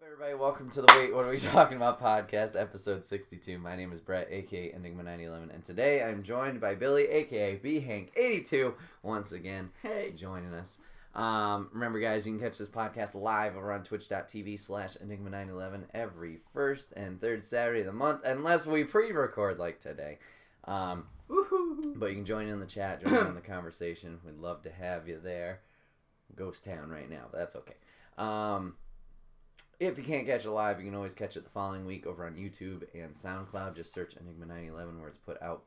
everybody? Welcome to the Wait, What Are We Talking About podcast, episode 62. My name is Brett, aka Enigma911, and today I'm joined by Billy, aka BHank82, once again, joining us. Remember, guys, you can catch this podcast live over on twitch.tv/Enigma911 every first and third Saturday of the month, unless we pre-record like today. But you can join in the chat, join in the conversation. We'd love to have you there. Ghost town right now, but that's okay. If you can't catch it live, you can always catch it the following week over on YouTube and SoundCloud. Just search Enigma911 where it's put out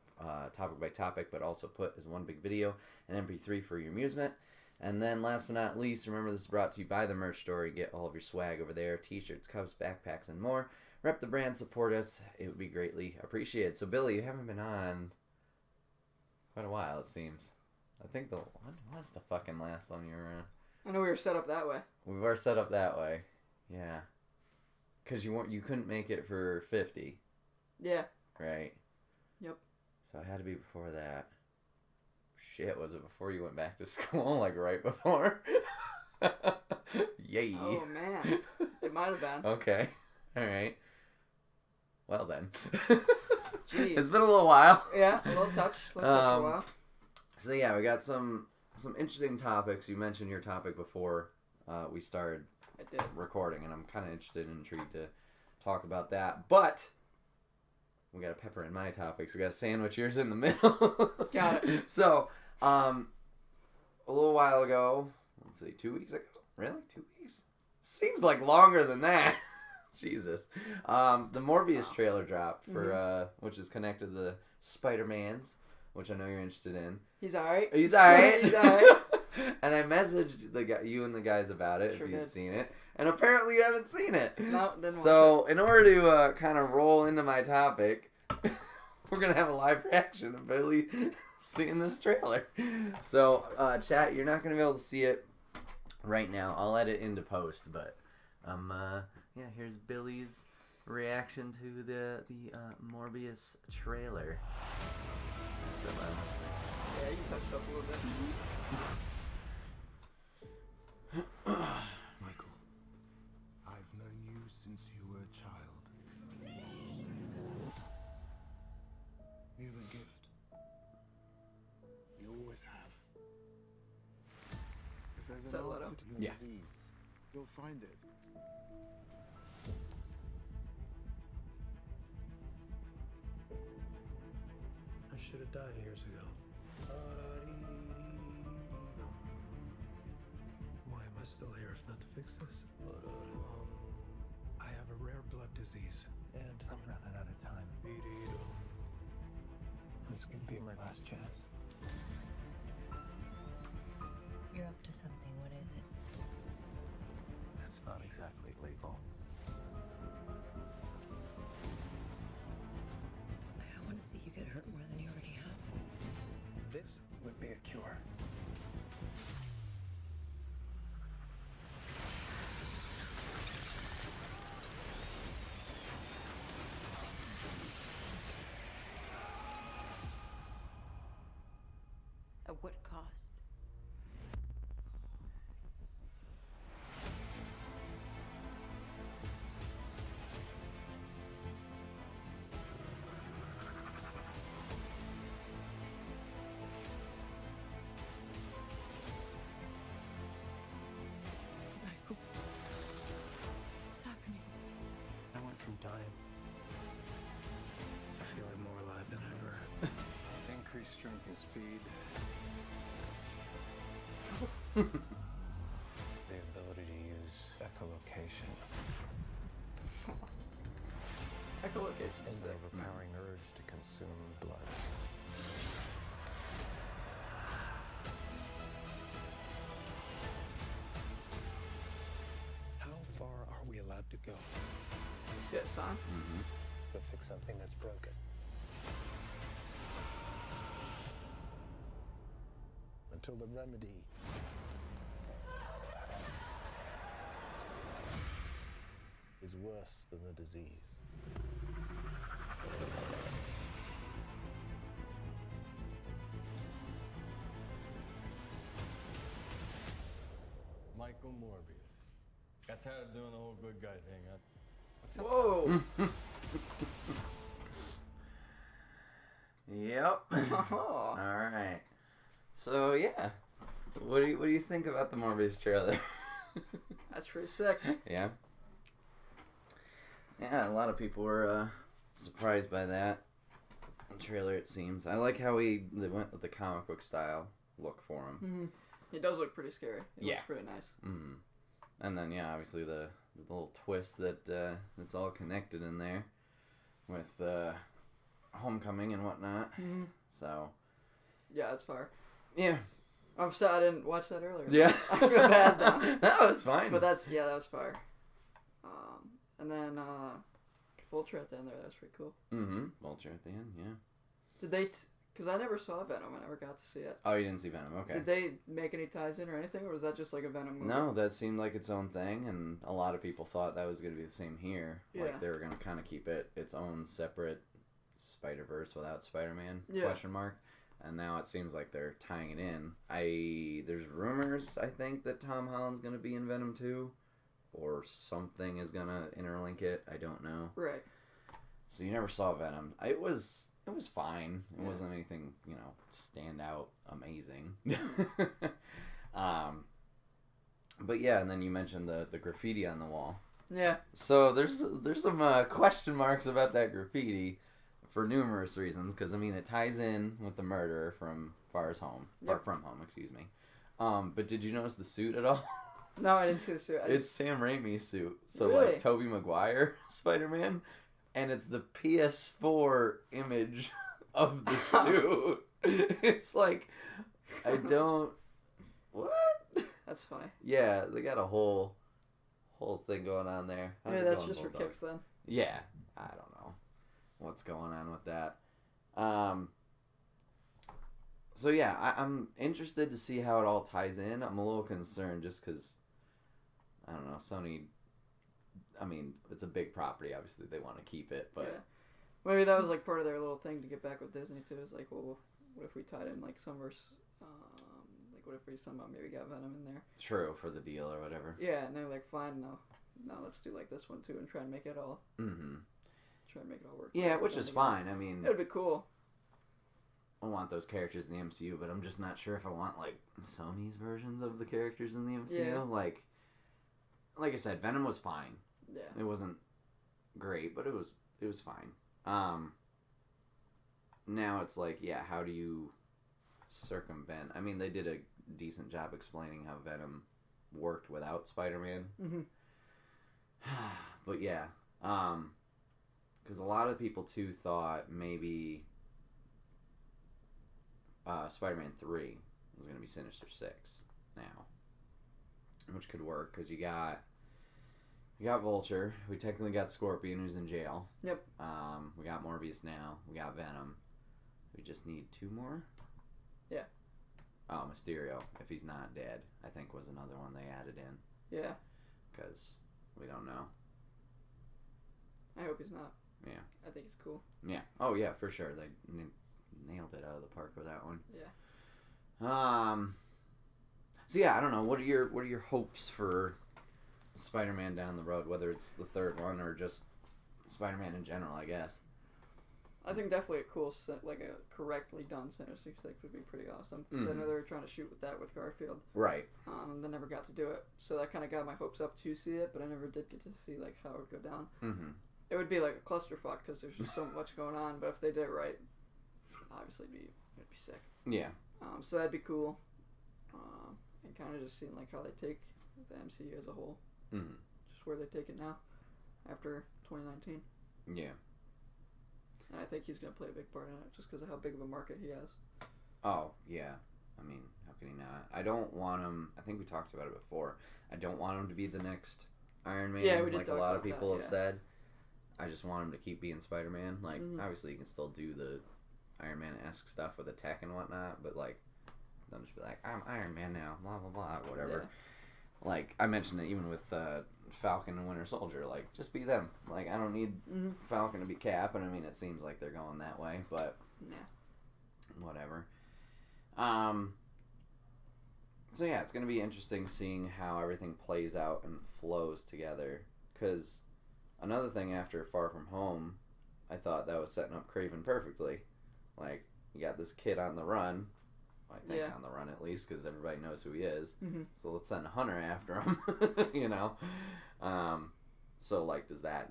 topic by topic, but also put as one big video and MP3 for your amusement. And then last but not least, remember this is brought to you by the merch store. You get all of your swag over there, t-shirts, cups, backpacks, and more. Rep the brand, support us. It would be greatly appreciated. So Billy, you haven't been on quite a while, it seems. I think when was the fucking last one you were on? I know we were set up that way. We were set up that way. Yeah. Because you couldn't make it for 50. Yeah. Right? Yep. So it had to be before that. Shit, was it before you went back to school? Like right before? Yay. Oh, man. It might have been. Okay. Alright. Well then. Jeez. It's been a little while. Yeah, a little touch. For a while. So yeah, we got some interesting topics. You mentioned your topic before we started recording, and I'm kind of interested and intrigued to talk about that. But we got to pepper in my topics. We got to sandwich yours in the middle. Got it. So, a little while ago, let's see, 2 weeks ago? Really? 2 weeks? Seems like longer than that. Jesus. The Morbius trailer dropped for which is connected to the Spider-Mans, which I know you're interested in. He's alright. He's alright. He's alright. And I messaged you and the guys about it, sure if you'd did. seen it. And apparently you haven't seen it. No, didn't So, watch in order to kind of roll into my topic, we're going to have a live reaction of Billy seeing this trailer. So, chat, you're not going to be able to see it right now. I'll edit into post, but, yeah, here's Billy's reaction to the Morbius trailer. Yeah, you touched up a little bit. Michael, I've known you since you were a child. You're a gift. You always have. If there's Is an that let answer up? to your Yeah. disease, you'll find it. I should have died years ago. Why am I still here if not to fix this? I have a rare blood disease, and I'm running out of time. This could be my last chance. You're up to something. What is it? It's not exactly legal. I want to see you get hurt more than you already have. This would be a cure. At what cost? Michael, what's happening? I went from dying to feeling more alive than ever. Increase strength and speed. The ability to use echolocation Echolocation's and the sick. overpowering urge to consume blood. How far are we allowed to go You see that sign? to fix something that's broken? Until the remedy is worse than the disease. Michael Morbius. Got tired of doing the whole good guy thing, huh? What's up? Whoa. Yep. Oh. All right. So yeah, what do you think about the Morbius trailer? That's pretty sick. Yeah. Yeah, a lot of people were surprised by that trailer. It seems. I like how they went with the comic book style look for him. Mm-hmm. He does look pretty scary. He Yeah. looks pretty nice. Mm. And then yeah, obviously the little twist that it's all connected in there with Homecoming and whatnot. Mm-hmm. So Yeah, that's fire. yeah. I'm sad I didn't watch that earlier. Yeah. I feel bad now. No, that's fine. But that was fire. And then Vulture at the end there, that was pretty cool. Mm-hmm. Vulture at the end, yeah. Did they? Because I never saw Venom. I never got to see it. Oh, you didn't see Venom, okay. Did they make any ties in or anything, or was that just like a Venom movie? No, that seemed like its own thing, and a lot of people thought that was going to be the same here. Yeah. Like they were going to kind of keep it its own separate Spider-Verse without Spider-Man, Yeah. question mark. And now it seems like they're tying it in. There's rumors, I think, that Tom Holland's going to be in Venom 2, or something is going to interlink it. I don't know. Right. So you never saw Venom. It was fine. It Yeah. wasn't anything, stand out amazing. But yeah, and then you mentioned the graffiti on the wall. Yeah. So there's some question marks about that graffiti for numerous reasons, because I mean it ties in with the murder from Far Home, Yep. From Home, excuse me. But did you notice the suit at all? No, I didn't see the suit. It's Sam Raimi's suit. So Really? like Tobey Maguire Spider-Man, and it's the PS4 image of the suit. It's like I don't what? That's funny. Yeah, they got a whole thing going on there. How's Yeah, it that's going, just for Bulldog? kicks then. Yeah, I don't know what's going on with that. So yeah, I'm interested to see how it all ties in. I'm a little concerned just because, I don't know, Sony, I mean, it's a big property. Obviously, they want to keep it, but Yeah. Maybe that was like part of their little thing to get back with Disney too. It's like, well, what if we tied in like some verse, like what if we somehow maybe got Venom in there? true for the deal or whatever. Yeah, and they're like, fine, no, let's do like this one too and try and make it all, Mm-hmm. try and make it all work. Yeah, which is Together. fine. I mean, It'd be cool. I want those characters in the MCU, but I'm just not sure if I want like Sony's versions of the characters in the MCU. Yeah. Like I said, Venom was fine. Yeah. It wasn't great, but it was fine. Now it's like, yeah, how do you circumvent? I mean, they did a decent job explaining how Venom worked without Spider-Man. Mm-hmm. But yeah, because a lot of people too thought maybe Spider-Man 3 was going to be Sinister 6 now, which could work because you got Vulture. We technically got Scorpion, who's in jail. Yep. We got Morbius now. We got Venom. We just need 2 more. Yeah. Oh, Mysterio, if he's not dead, I think was another one they added in Yeah. because we don't know. I hope he's not. Yeah. I think he's cool. Yeah. Oh yeah, for sure. They nailed it out of the park with that one. Yeah. So yeah, I don't know. What are your hopes for Spider-Man down the road? Whether it's the third one or just Spider-Man in general, I guess. I think definitely a cool, like a correctly done Sinister Six would be pretty awesome. Because I know they were trying to shoot with that with Garfield. Right. And they never got to do it. So that kind of got my hopes up to see it, but I never did get to see like how it would go down. Mm-hmm. It would be like a clusterfuck because there's just so much going on. But if they did it right, obviously it'd be sick. Yeah. So that'd be cool. And kind of just seeing like how they take the MCU as a whole. Mm-hmm. Just where they take it now after 2019. Yeah. And I think he's going to play a big part in it just because of how big of a market he has. Oh, yeah. I mean, how can he not? I don't want him... I think we talked about it before. I don't want him to be the next Iron Man. Yeah, we did like a talk lot about of people that, have yeah. said. I just want him to keep being Spider-Man. Like, Mhm. obviously you can still do the Iron Man-esque stuff with the tech and whatnot, but, like, don't just be like, I'm Iron Man now, blah, blah, blah, whatever. Yeah. Like, I mentioned it even with Falcon and Winter Soldier. Like, just be them. Like, I don't need Mm-hmm. Falcon to be Cap, and I mean, it seems like they're going that way, but Yeah. whatever. So yeah, it's gonna be interesting seeing how everything plays out and flows together. Cause another thing after Far From Home, I thought that was setting up Craven perfectly. Like, you got this kid on the run. I think Yeah. on the run at least, because everybody knows who he is. Mm-hmm. So let's send a hunter after him. You know. So like, does that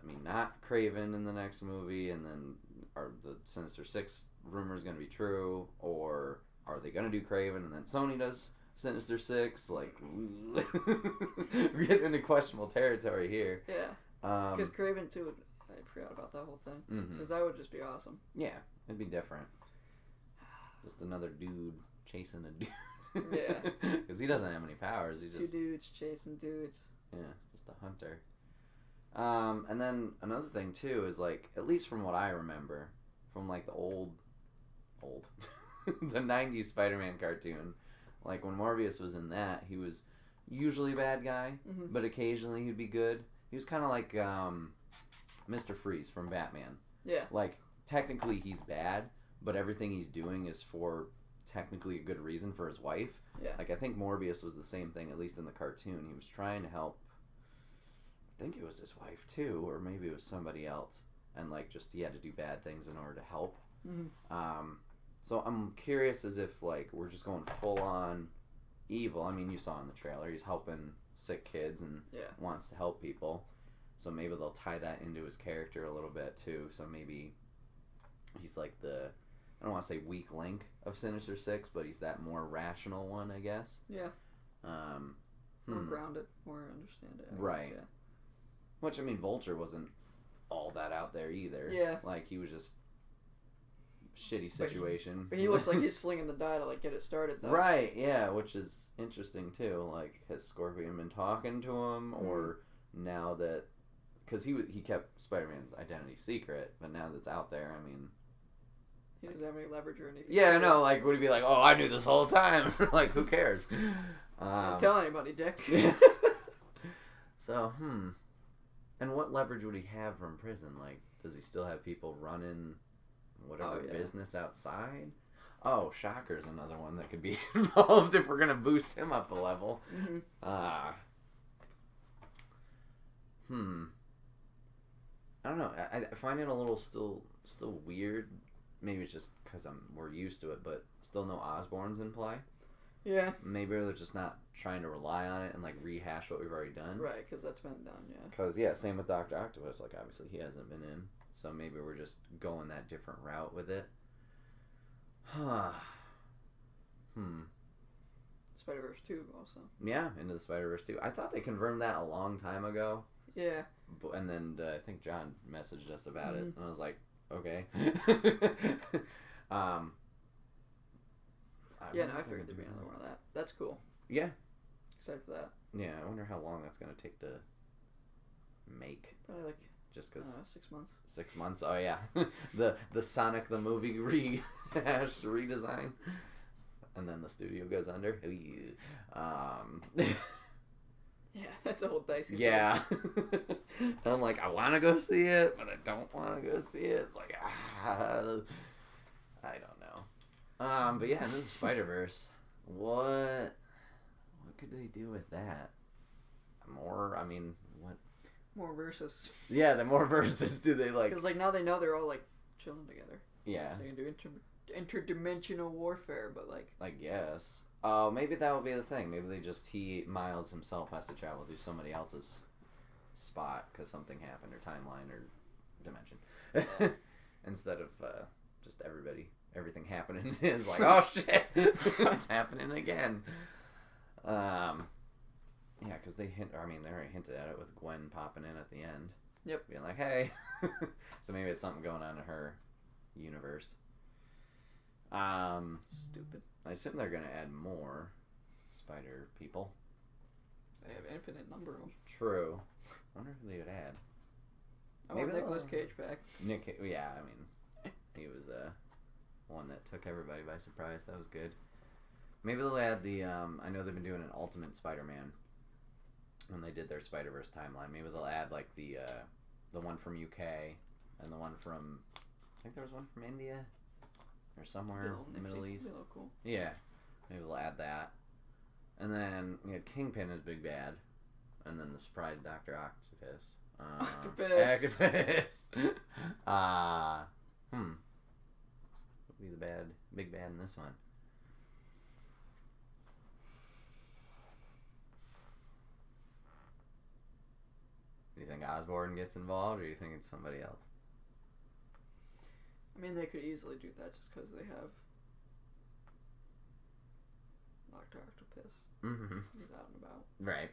mean not Craven in the next movie? And then are the Sinister Six rumors gonna be true, or are they gonna do Craven and then Sony does Sinister Six? Like, we're getting into questionable territory here. Yeah. Because Craven too. I forgot about that whole thing. Mhm. Because that would just be awesome. Yeah, it'd be different. Just another dude chasing a dude. Yeah. Because he doesn't have any powers. He Just just two dudes chasing dudes. yeah, just a hunter. And then another thing too is like, at least from what I remember, from like the old, the '90s Spider-Man cartoon, like when Morbius was in that, he was usually a bad guy, Mhm. but occasionally he'd be good. He was kind of like Mr. Freeze from Batman. Yeah. Like, technically he's bad, but everything he's doing is for technically a good reason for his wife. Yeah. Like, I think Morbius was the same thing, at least in the cartoon. He was trying to help, I think it was his wife too, or maybe it was somebody else. And, like, just he had to do bad things in order to help. Mm-hmm. So I'm curious as if, like, we're just going full on evil. I mean, you saw in the trailer, he's helping sick kids and Yeah. wants to help people. So maybe they'll tie that into his character a little bit too. So maybe he's like the, I don't want to say weak link of Sinister Six, but he's that more rational one, I guess. Yeah. More grounded, more understand it. I guess, Right. Yeah. Which, I mean, Vulture wasn't all that out there either. Yeah. Like, he was just shitty situation. But he looks like he's slinging the die to like get it started though. Right, yeah, which is interesting too. Like, has Scorpion been talking to him, or now that, because he kept Spider-Man's identity secret, but now that's out there, I mean, He doesn't have any leverage or anything. yeah, no, like, would he be like, oh, I knew this whole time? Like, who cares? Don't tell anybody, Dick. So, and what leverage would he have from prison? Like, does he still have people running whatever Oh, yeah. business outside? Oh, Shocker's another one that could be involved if we're gonna boost him up a level. Mm-hmm. I don't know. I find it a little still weird. Maybe it's just because we're used to it, but still no Osborns in play. Yeah. Maybe they're just not trying to rely on it and like rehash what we've already done. Right, because that's been done. Yeah. Because yeah, same with Dr. Octopus. Like, obviously he hasn't been in, so maybe we're just going that different route with it. Spider-Verse 2 also. Yeah, into the Spider-Verse too. I thought they confirmed that a long time ago. Yeah. And then I think John messaged us about it, and I was like, okay. Yeah, no, I figured there'd be another one of that. That's cool. Yeah, Excited for that. yeah. I wonder how long that's gonna take to make. Probably like, Just I don't because know, 6 months. 6 months. Oh yeah, the Sonic the movie redesign, and then the studio goes under. Yeah, that's a whole dicey Yeah. And I'm like, I want to go see it, but I don't want to go see it. It's like, I don't know. But yeah, and then Spider-Verse. What could they do with that? More, I mean, what? More versus. Yeah, the more verses do they like? Because like now they know they're all like chilling together. Yeah, So you can do interdimensional warfare, but like. I guess. Maybe that would be the thing. Maybe they just, Miles himself has to travel to somebody else's spot because something happened, or timeline, or dimension. Instead of just everything happening is like, oh shit, it's happening again. Yeah, because they already hinted at it with Gwen popping in at the end. Yep. Being like, hey. So maybe it's something going on in her universe. Stupid. I assume they're gonna add more spider people. They have infinite number of them. True. I wonder who they would add. I want Maybe Nicolas they'll- Cage back. Yeah, I mean, he was one that took everybody by surprise. That was good. Maybe they'll add the. I know they've been doing an Ultimate Spider-Man when they did their Spider-Verse timeline. Maybe they'll add like the one from UK and the one from. I think there was one from India or somewhere in the Middle East. Be a little cool. Yeah, maybe they'll add that. And then we had Kingpin as big bad, and then the surprise Dr. Octopus. Octopus. Who'd be the big bad in this one? Do you think Osborn gets involved, or do you think it's somebody else? I mean, they could easily do that just because they have Dr. Octopus. Mm-hmm. He's out and about. Right.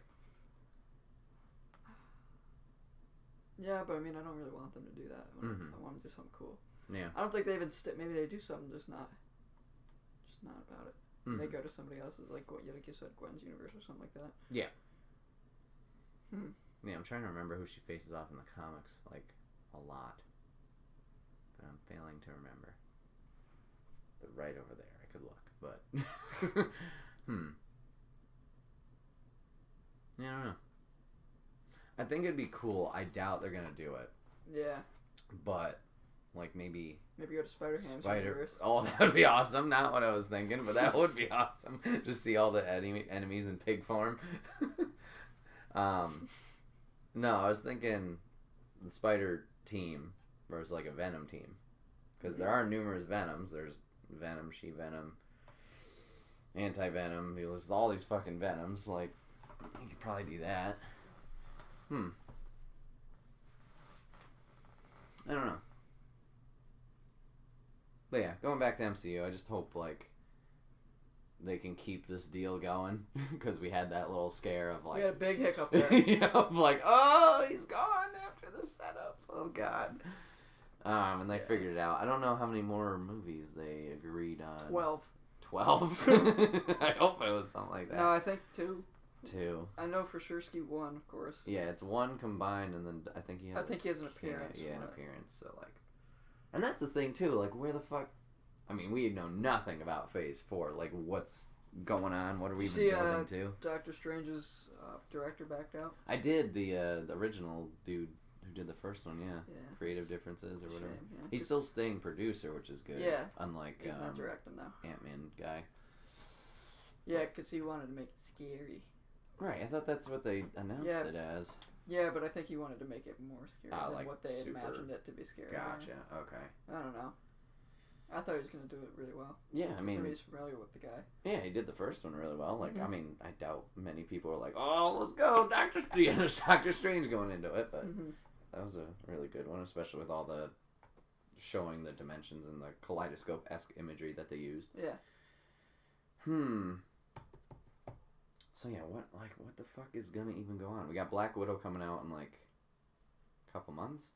Yeah, but I mean, I don't really want them to do that. I want them to do something cool. Yeah. I don't think they even maybe they do something, just not about it. Mm-hmm. They go to somebody else's, like you said, Gwen's universe or something like that. Yeah. Hmm. Yeah, I'm trying to remember who she faces off in the comics, like, a lot. But I'm failing to remember. They're right over there. I could look, but... Yeah, I don't know. I think it'd be cool. I doubt they're gonna do it. Yeah. But, like, maybe... Maybe go to Spider-Ham's universe. Oh, that would be awesome. Not what I was thinking, but that would be awesome. Just see all the enemies in pig form. No, I was thinking the Spider team versus, like, a Venom team. Because there are numerous Venoms. There's Venom, She-Venom, Anti-Venom. There's all these fucking Venoms. Like, you could probably do that. I don't know. But yeah, going back to MCU, I just hope, like, they can keep this deal going. Because we had that little scare of, like... We had a big hiccup there. Yeah, of like, oh, he's gone after the setup. Oh, God. And they figured it out. I don't know how many more movies they agreed on. 12. 12? I hope it was something like that. No, I think 2. 2. I know for sure Ski 1, of course. Yeah, it's 1 combined, and then I think he has an appearance. Yeah, an appearance. So, like... And that's the thing, too. Like, where the fuck... I mean, we know nothing about Phase 4. Like, what's going on? What are we even building to? Doctor Strange's director backed out. I did the original dude who did the first one, yeah. Creative differences or whatever. Shame, yeah. He's still staying producer, which is good. Yeah. Unlike He's not directing, though. Ant-Man guy. Yeah, because he wanted to make it scary. Right, I thought that's what they announced it as. Yeah, but I think he wanted to make it more scary than like what they imagined it to be scary. Gotcha, okay. I don't know. I thought he was going to do it really well. Yeah, I mean... He's familiar with the guy. Yeah, he did the first one really well. Like, I mean, I doubt many people are like, oh, let's go, there's Doctor Strange going into it, but that was a really good one, especially with all the showing the dimensions and the kaleidoscope-esque imagery that they used. Yeah. So yeah, what the fuck is gonna even go on? We got Black Widow coming out in like a couple months,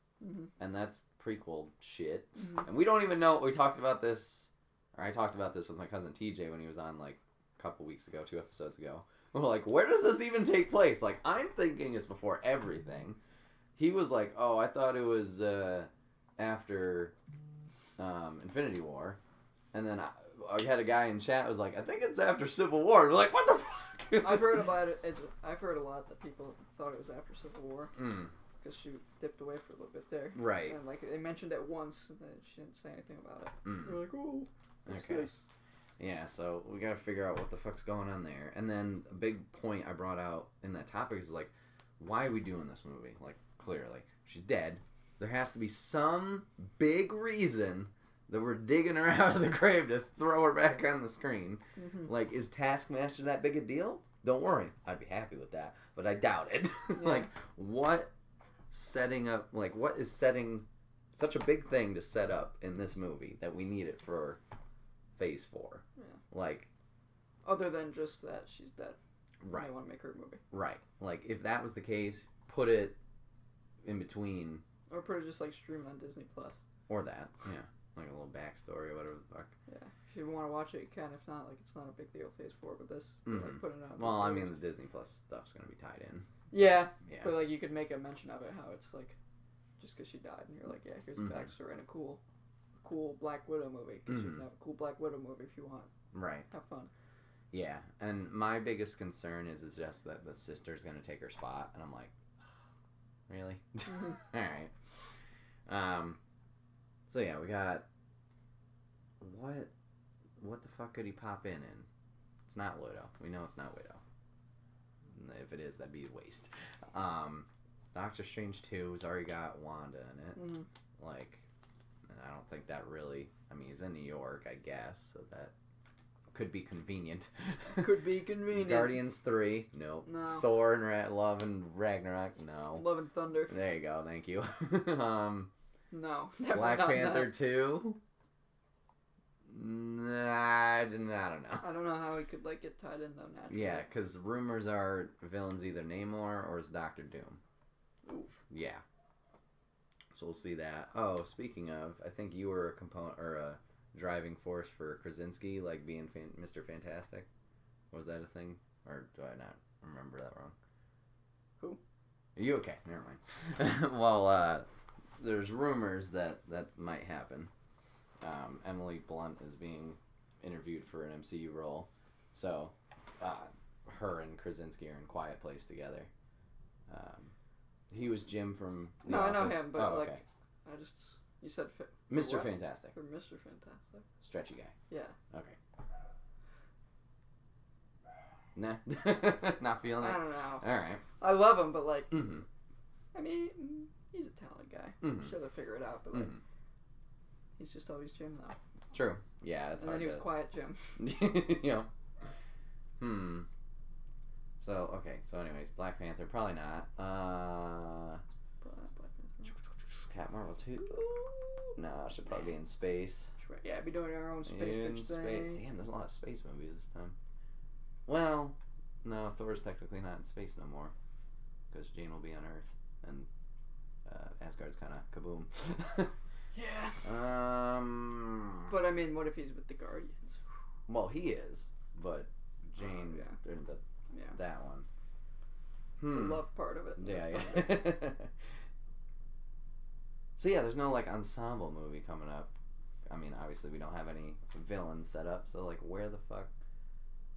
and that's prequel shit, and we don't even know. We talked about this, or I talked about this with my cousin TJ when he was on like a couple weeks ago, 2 episodes ago. We're like, where does this even take place? Like, I'm thinking it's before everything. He was like, oh, I thought it was after Infinity War, and then I had a guy in chat who was like, I think it's after Civil War. We're like, what the fuck? I've heard about it. I've heard a lot that people thought it was after Civil War because she dipped away for a little bit there. Right. And like they mentioned it once, and then she didn't say anything about it. They're like, oh, okay. This? Yeah, so we gotta figure out what the fuck's going on there. And then a big point I brought out in that topic is like, why are we doing this movie? Like, clearly, she's dead. There has to be some big reason that we're digging her out of the grave to throw her back on the screen. Like, is Taskmaster that big a deal? Don't worry. I'd be happy with that. But I doubt it. Like, what is setting such a big thing to set up in this movie that we need it for Phase 4? Yeah. Like... Other than just that she's dead. Right. They want to make her a movie. Right. Like, if that was the case, put it in between... Or put it just, like, stream on Disney+. Or that, yeah. Like a little backstory or whatever the fuck. Yeah. If you want to watch it, you can. If not, like, it's not a big deal, Phase 4, but this, like, put it on. Well, I mean, the Disney Plus stuff's going to be tied in. Yeah. Yeah. But, like, you could make a mention of it, how it's, like, just because she died, and you're like, yeah, here's a backstory and a cool Black Widow movie, because you can have a cool Black Widow movie if you want. Right. Have fun. Yeah, and my biggest concern is just that the sister's going to take her spot, and I'm like, really? Alright. So yeah, we got... What the fuck could he pop in? It's not Widow. We know it's not Widow. If it is, that'd be a waste. Doctor Strange 2 has already got Wanda in it. Mm-hmm. Like, and I don't think that really... I mean, he's in New York, I guess, so that could be convenient. Could be convenient. Guardians 3, nope. No. Thor and Love and Ragnarok, no. Love and Thunder. There you go, thank you. No. Black not Panther that. 2? Nah, I don't know. I don't know how he could like get tied in though naturally. Yeah, because rumors are villains either Namor or it's Doctor Doom. Oof. Yeah. So we'll see that. Oh, speaking of, I think you were a component or a driving force for Krasinski, like being Mr. Fantastic. Was that a thing, or do I not remember that wrong? Who? Are you okay? Never mind. Well, there's rumors that might happen. Emily Blunt is being interviewed for an MCU role, so her and Krasinski are in Quiet Place together. He was Jim from The No, I know Office. him, but oh, like, okay. I just you said Mr. what? Fantastic, For Mr. Fantastic. stretchy guy. Yeah. Okay. Nah, not feeling I it. don't know. All right. I love him, but like, Mm-hmm. I mean, he's a talented guy. Mhm. Sure, they'll figure it out, but like, Mm-hmm. he's just always Jim though. True. Yeah, that's And then hard he was to. quiet Jim. Yeah. So okay. So anyways, Black Panther probably not. Black Panther. Cat Marvel 2. No, should probably be in space. Yeah, be doing our own space In bitch space. thing. Damn, there's a lot of space movies this time. Well, no, Thor's technically not in space no more, because Jane will be on Earth, and Asgard's kind of kaboom. Yeah. But But I mean, what if he's with the Guardians? well, he is, but Jane, yeah. Yeah. that one. The love part of it. Yeah, yeah. So yeah, there's no like ensemble movie coming up. I mean, obviously we don't have any villains set up, so like where the fuck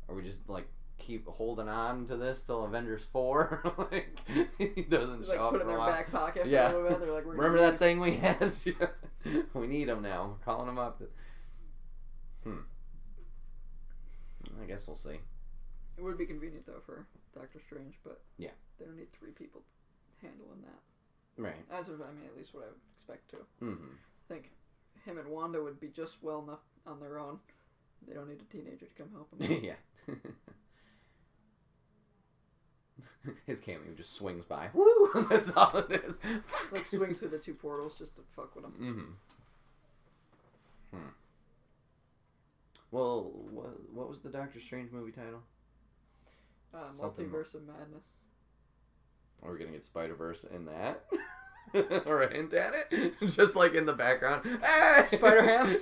are we just like keep holding on to this till Avengers 4? Like he doesn't Just, show like up put it in for a their while. back pocket for Yeah. a little bit. They're like, we're gonna Remember do that this. thing we had? We need him now. We're calling him up. I guess we'll see. It would be convenient though for Doctor Strange, but Yeah. they don't need 3 people handling that. Right. As of, I mean, at least what I would expect to. Mm-hmm. I think him and Wanda would be just well enough on their own. They don't need a teenager to come help them. Yeah. His cameo just swings by. Woo! That's all it is. Like swings through the 2 portals just to fuck with them. Mm-hmm. Well, what was the Doctor Strange movie title? Something Multiverse of Madness. Are we gonna get Spider-Verse in that? Or a hint at it? Just like in the background. Hey! Spider-Ham?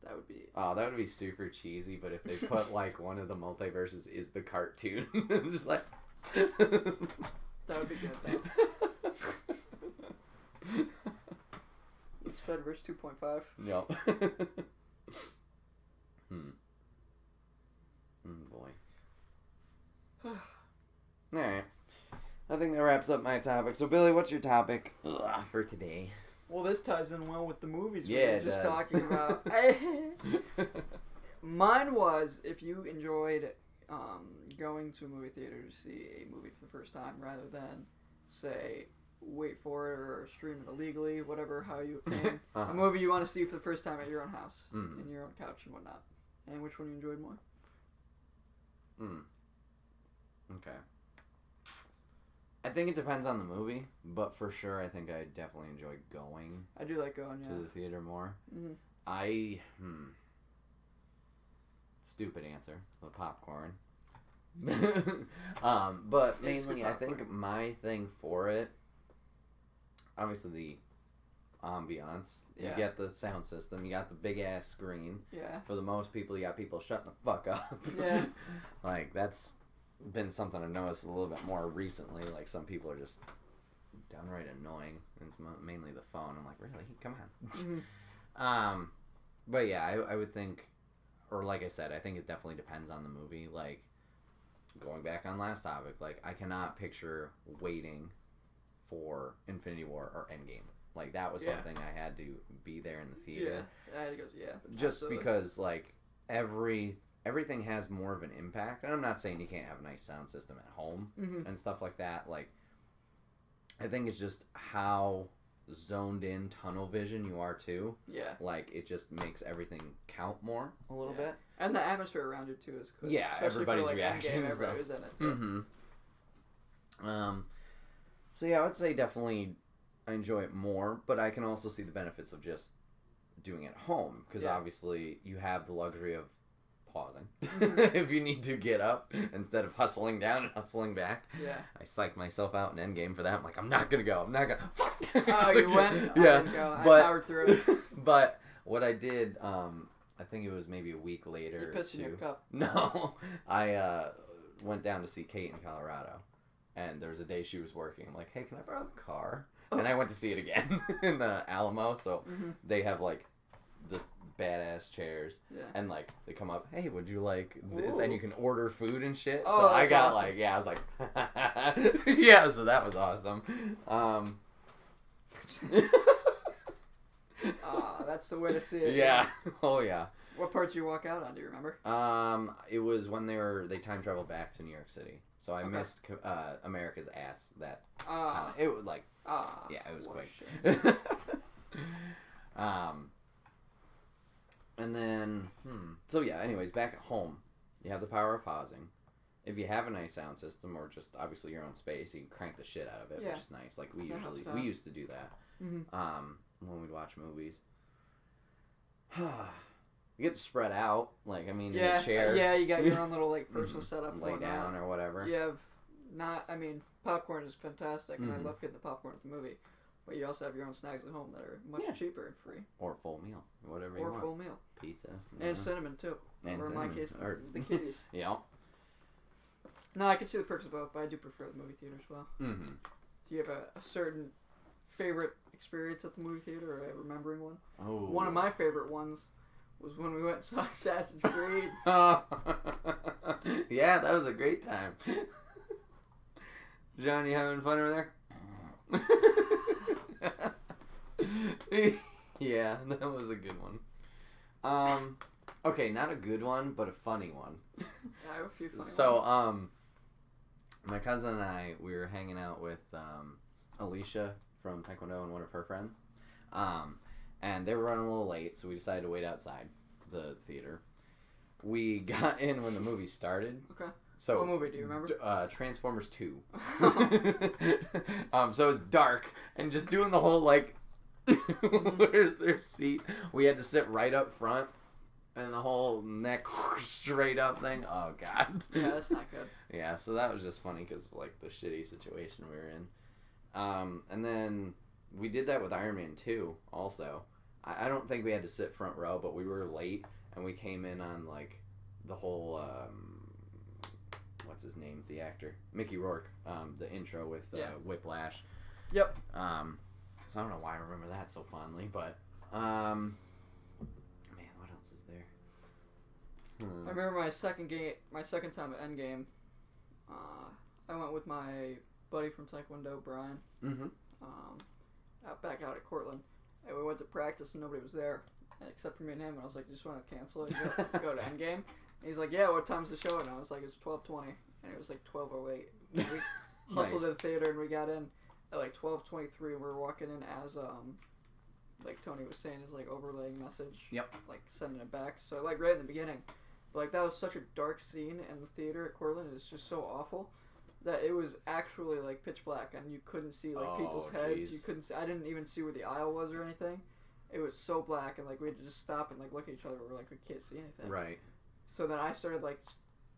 That would be... Oh, that would be super cheesy, but if they put like one of the multiverses is the cartoon. Just like... That would be good though. It's Spider-Verse 2.5. No. Boy. Alright. I think that wraps up my topic. So, Billy, what's your topic for today? Well, this ties in well with the movies we Yeah, were it just does. talking about. Mine was if you enjoyed going to a movie theater to see a movie for the first time rather than, say, wait for it or stream it illegally, whatever, how you obtain a movie you want to see for the first time at your own house, in your own couch and whatnot. And which one you enjoyed more? Okay. I think it depends on the movie, but for sure I think I definitely enjoy going I do like going, to the theater more. Mm-hmm. Stupid answer. The popcorn. But It's good mainly I think popcorn. my thing for it, obviously the ambiance. Yeah. You get the sound system, you got the big ass screen. Yeah. For the most people, you got people shutting the fuck up. Yeah. Like, that's been something I've noticed a little bit more recently. Like, some people are just downright annoying. And it's mainly the phone. I'm like, really? Come on. Mm-hmm. But yeah, I would think, or like I said, I think it definitely depends on the movie. Like, going back on last topic, like, I cannot picture waiting for Infinity War or Endgame. Like that was Yeah. something I had to be there in the theater. Yeah, it goes, yeah. Just absolutely. because like everything has more of an impact. And I'm not saying you can't have a nice sound system at home Mhm. and stuff like that. Like I think it's just how zoned in tunnel vision you are too. Yeah. Like it just makes everything count more a little Yeah. bit. And the atmosphere around it too is good. Yeah, Especially everybody's for, like, reaction Endgame, and everybody stuff. was in it too. Mm-hmm. So yeah, I would say definitely I enjoy it more, but I can also see the benefits of just doing it at home because Yeah. obviously you have the luxury of pausing Mhm. if you need to get up instead of hustling down and hustling back. Yeah. I psyched myself out in Endgame for that. I'm like, I'm not gonna go. I'm not gonna. Fuck. Oh, you went? I Yeah, didn't go. I but powered through it. but what I did, I think it was maybe a week later. You pissed in your too. cup. No, I went down to see Kate in Colorado, and there was a day she was working. I'm like, hey, can I borrow the car? And I went to see it again in the Alamo. So Mhm. they have like the badass chairs, Yeah. and like they come up, hey, would you like this? Ooh. And you can order food and shit. Oh, So I that's got awesome. like, yeah, I was like, yeah. So that was awesome. That's the way to see it. Yeah. Oh yeah. What part did you walk out on? Do you remember? It was when they time traveled back to New York City, so I Okay. missed America's Ass. That Ah. it was like, yeah, it was what a quick. shame. And then so yeah. Anyways, back at home, you have the power of pausing. If you have a nice sound system or just obviously your own space, you can crank the shit out of it, Yeah. which is nice. Like That helps we out. used to do that. Mhm. When we'd watch movies. You get to spread out, like I mean, in Yeah. a chair. Yeah, you got your own little like personal Mhm. setup. and lay whatnot. down or whatever. You have I mean, popcorn is fantastic, and I Mhm. love getting the popcorn at the movie. But you also have your own snacks at home that are much Yeah. cheaper and free, Or full meal, whatever you or want. full meal, Pizza. and cinnamon too. And or in my cinnamon, case, or- the kitties. Yeah. No, I can see the perks of both, but I do prefer the movie theater as well. Mm-hmm. Do you have a certain favorite experience at the movie theater, or a remembering one? Oh. One of my favorite ones was when we went and saw Assassin's Creed. Yeah, that was a great time. John, you having fun over there? Yeah, that was a good one. Okay, not a good one, but a funny one. I have a few funny So, ones. my cousin and I, we were hanging out with Alicia from Taekwondo and one of her friends. And they were running a little late, so we decided to wait outside the theater. We got in when the movie started. Okay. So What movie do you remember? Transformers 2. So it's dark and just doing the whole like where's their seat? We had to sit right up front and the whole neck straight up thing. Oh god. Yeah, that's not good. Yeah, so that was just funny because like the shitty situation we were in. And then we did that with Iron Man 2 also. I don't think we had to sit front row, but we were late and we came in on like the whole what's his name, the actor, Mickey Rourke, the intro with Yeah. Whiplash. Yep. So I don't know why I remember that so fondly, but man, what else is there? I remember my second time at Endgame. I went with my buddy from Taekwondo, Brian, Mm-hmm. back out at Cortland, and we went to practice and nobody was there except for me and him. And I was like, "You just want to cancel it, and go to Endgame?" And he's like, "Yeah, what time's the show?" And I was like, "It's 12:20," and it was like 12:08. We hustled to the theater and we got in at like 12:23. We were walking in as like Tony was saying, his like overlaying message. Yep. Like sending it back. So like right in the beginning, but like that was such a dark scene in the theater at Cortland. It's just so awful that it was actually like pitch black and you couldn't see like people's Oh, heads. jeez. You couldn't see. I didn't even see where the aisle was or anything. It was so black and like we had to just stop and like look at each other. We're like, we can't see anything. Right. So then I started like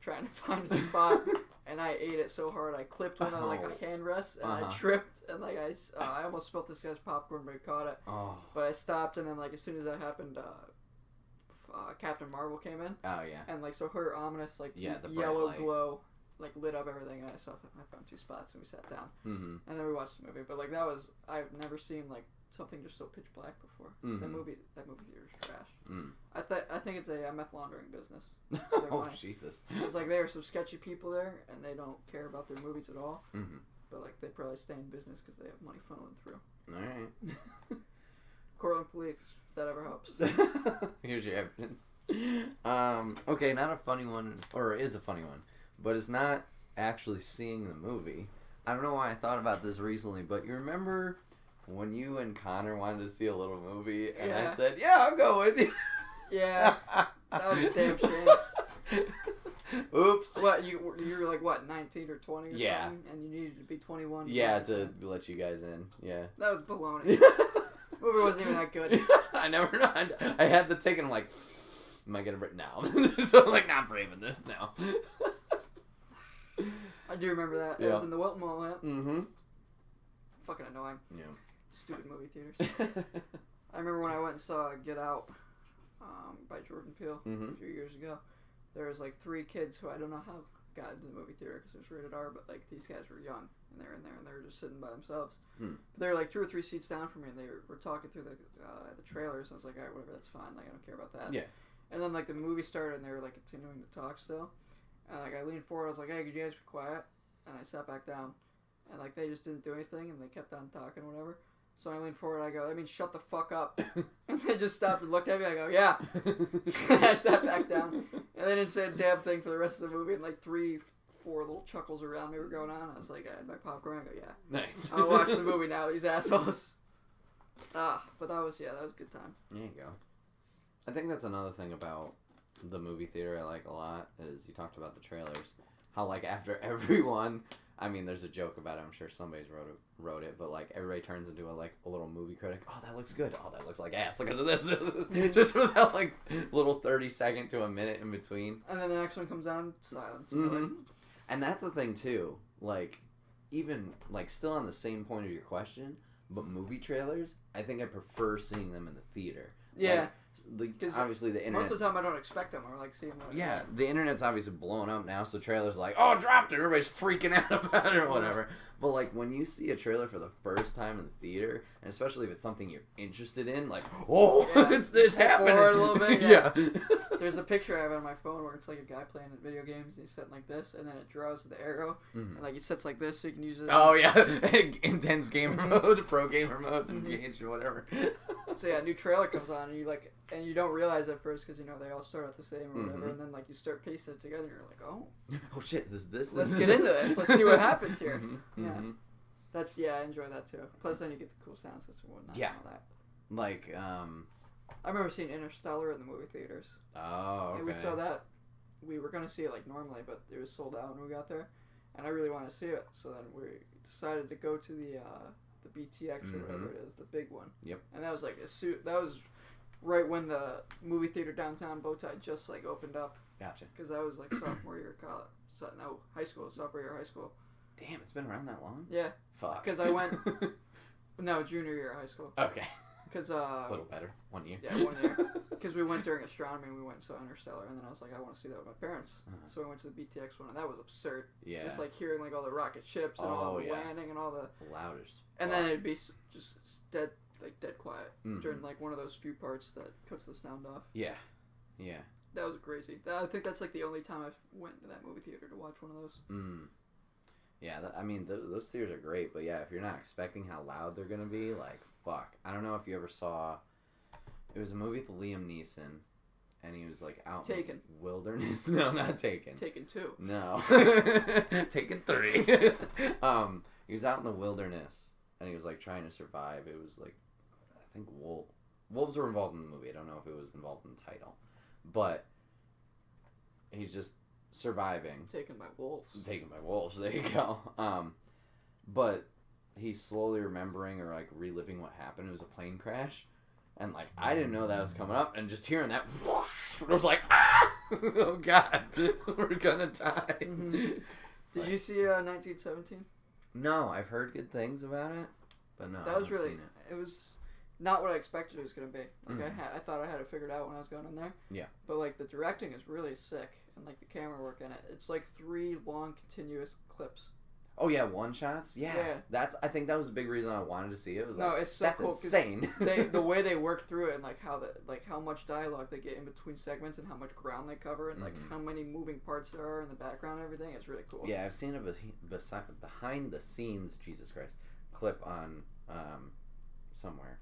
trying to find a spot, and I ate it so hard I clipped one of like Oh. a hand rest, and I Uh-huh. tripped, and like I almost spilt this guy's popcorn, but he caught it. Oh. But I stopped, and then like as soon as that happened, Captain Marvel came in, Oh yeah. and like so her ominous like Yeah, the bright yellow light. glow like lit up everything, and I found two spots, and we sat down, Mm-hmm. and then we watched the movie. But like I've never seen like something just so pitch black before. Mhm. That movie theater is trash. Mm. I think it's a meth laundering business. Oh money. Jesus. It's like there are some sketchy people there, and they don't care about their movies at all. Mm-hmm. but like they probably stay in business because they have money funneling through. All right. Cortland Police, if that ever helps. Here's your evidence. Okay, not a funny one, or is a funny one, but it's not actually seeing the movie. I don't know why I thought about this recently, but you remember when you and Connor wanted to see a little movie, and I Yeah. said, "Yeah, I'll go with you." Yeah, that was a damn shame. Oops. What you were like 19 or 20 or Yeah. something, and you needed to be 21. Yeah, go to inside. let you guys in. Yeah. That was baloney. Movie wasn't even that good. I never know. I had the ticket. I'm like, am I gonna break now? So I'm like, not braving this now. I do remember that. It Yeah. was in the Wilton Mall, man. Mm-hmm. Fucking annoying. Yeah. Stupid movie theaters. I remember when I went and saw Get Out by Jordan Peele Mhm. a few years ago. There was like 3 kids who I don't know how got into the movie theater because it was rated R, but like these guys were young and they were in there and they were just sitting by themselves. Hmm. But they were like 2 or 3 seats down from me and they were talking through the trailers. And I was like, all right, whatever, that's fine. Like I don't care about that. Yeah. And then like the movie started and they were like continuing to talk still. And like I leaned forward, I was like, hey, could you guys be quiet? And I sat back down. And like they just didn't do anything and they kept on talking or whatever. So I leaned forward and I go, that means shut the fuck up. And they just stopped and looked at me. I go, yeah. I sat back down. And they didn't say a damn thing for the rest of the movie. And like 3, 4 little chuckles around me were going on. I was like, I had my popcorn. I go, yeah. Nice. I'll watch the movie now, these assholes. But that was a good time. There you go. I think that's another thing about the movie theater I like a lot is you talked about the trailers. How like after everyone, I mean, there's a joke about it. I'm sure somebody's wrote it, but like everybody turns into a little movie critic. Oh, that looks good. Oh, that looks like ass because of this. Just for that like little 30-second to a minute in between. And then the next one comes on, silence. And you're like, And that's the thing too. Like, even like still on the same point of your question, but movie trailers, I think I prefer seeing them in the theater. yeah. Like, 'Cause obviously the internet. Most of the time I don't expect them or like seeing them. Yeah, the internet's obviously blowing up now, so trailers are like, oh, dropped it, everybody's freaking out about it or whatever. But like when you see a trailer for the first time in the theater, and especially if it's something you're interested in, like, oh, Yeah, it's this step happening forward a little bit, yeah. There's a picture I have on my phone where it's like a guy playing video games and he's sitting like this and then it draws the arrow and like he sits like this so you can use it. Oh yeah, intense gamer mode, pro gamer mode, engage or whatever. So yeah, a new trailer comes on and you don't realize at first because you know they all start out the same or whatever, and then like you start piecing it together and you're like, oh, Oh shit, this let's get into this. Let's see what happens here. Mm-hmm, Yeah. mm-hmm. I enjoy that too. Plus then you get the cool sound system and whatnot. Yeah. And all that. Like, I remember seeing Interstellar in the movie theaters. oh, okay. And we saw that. We were gonna see it like normally, but it was sold out when we got there, and I really wanted to see it. So then we decided to go to the BTX or whatever it is, the big one. Yep. And that was like that was right when the movie theater downtown Bowtie just like opened up, Gotcha. because that was like sophomore year of college. High school, sophomore year of high school. Damn, it's been around that long? Yeah, Fuck. because I went. No, junior year of high school. Okay. Because A little better. 1 year. Yeah, 1 year. Because we went during astronomy and we went and saw Interstellar, and then I was like, I want to see that with my parents. So we went to the BTX one, and that was absurd. Yeah. Just like hearing like all the rocket ships and all the yeah. landing and all the. Loud as And fuck. then it'd be just dead quiet Mhm. during like one of those few parts that cuts the sound off. Yeah. Yeah. That was crazy. I think that's like the only time I went to that movie theater to watch one of those. Mm. Yeah, I mean, those theaters are great, but yeah, if you're not expecting how loud they're gonna be, like, fuck. I don't know if you ever saw. It was a movie with Liam Neeson, and he was like out Taken. in the wilderness. No, not Taken. Taken 2. No, Taken 3. He was out in the wilderness, and he was like trying to survive. It was like, I think wolves were involved in the movie. I don't know if it was involved in the title, but he's just surviving. Taken by wolves. Taken by wolves. There you go. But he's slowly remembering or like reliving what happened. It was a plane crash, and like I didn't know that was coming up, and just hearing that, whoosh, I was like, ah, oh god, we're gonna die. Mhm. Did you see 1917? No, I've heard good things about it, but no, That I was haven't really. seen It was not what I expected it was gonna be. Like Mhm. I thought I had it figured out when I was going in there. Yeah. But like the directing is really sick, and like the camera work in it. It's like 3 long continuous clips. Oh yeah, one shots. Yeah, Yeah. I think that was a big reason I wanted to see it. It was No, like, it's so that's cool 'cause insane. the way they work through it and like how much dialogue they get in between segments and how much ground they cover and like Mhm. how many moving parts there are in the background and everything. It's really cool. Yeah, I've seen a behind the scenes, Jesus Christ, clip on somewhere,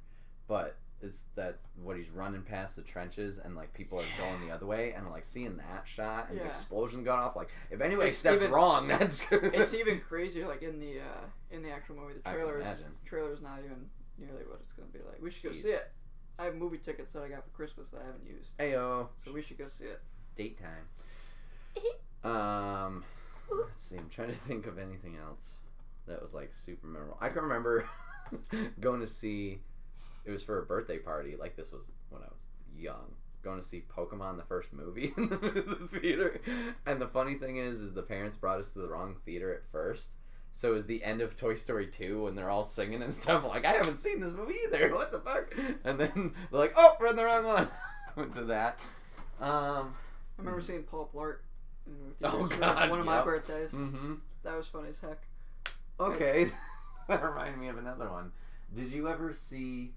but it's that what he's running past the trenches and like people are going the other way and like seeing that shot and the Yeah. explosion going off. Like if anybody It's steps even- wrong, that's It's even crazier. Like in the actual movie, the I can trailer's imagine. not even nearly what it's gonna be like. We should go Jeez. see it. I have movie tickets that I got for Christmas that I haven't used, Ayo, so we should go see it. date time. Let's see. I'm trying to think of anything else that was like super memorable. I can remember going to see. It was for a birthday party. Like this was when I was young. Going to see Pokemon, the first movie in the theater. And the funny thing is the parents brought us to the wrong theater at first. So it was the end of Toy Story 2 when they're all singing and stuff. I'm like, I haven't seen this movie either. What the fuck? And then they're like, oh, we're in the wrong one. Went to that. I remember seeing Paul Blart in the movie theaters Oh, for God, one of my yep. birthdays. Mm-hmm. That was funny as heck. Okay. That reminded me of another one. Did you ever see...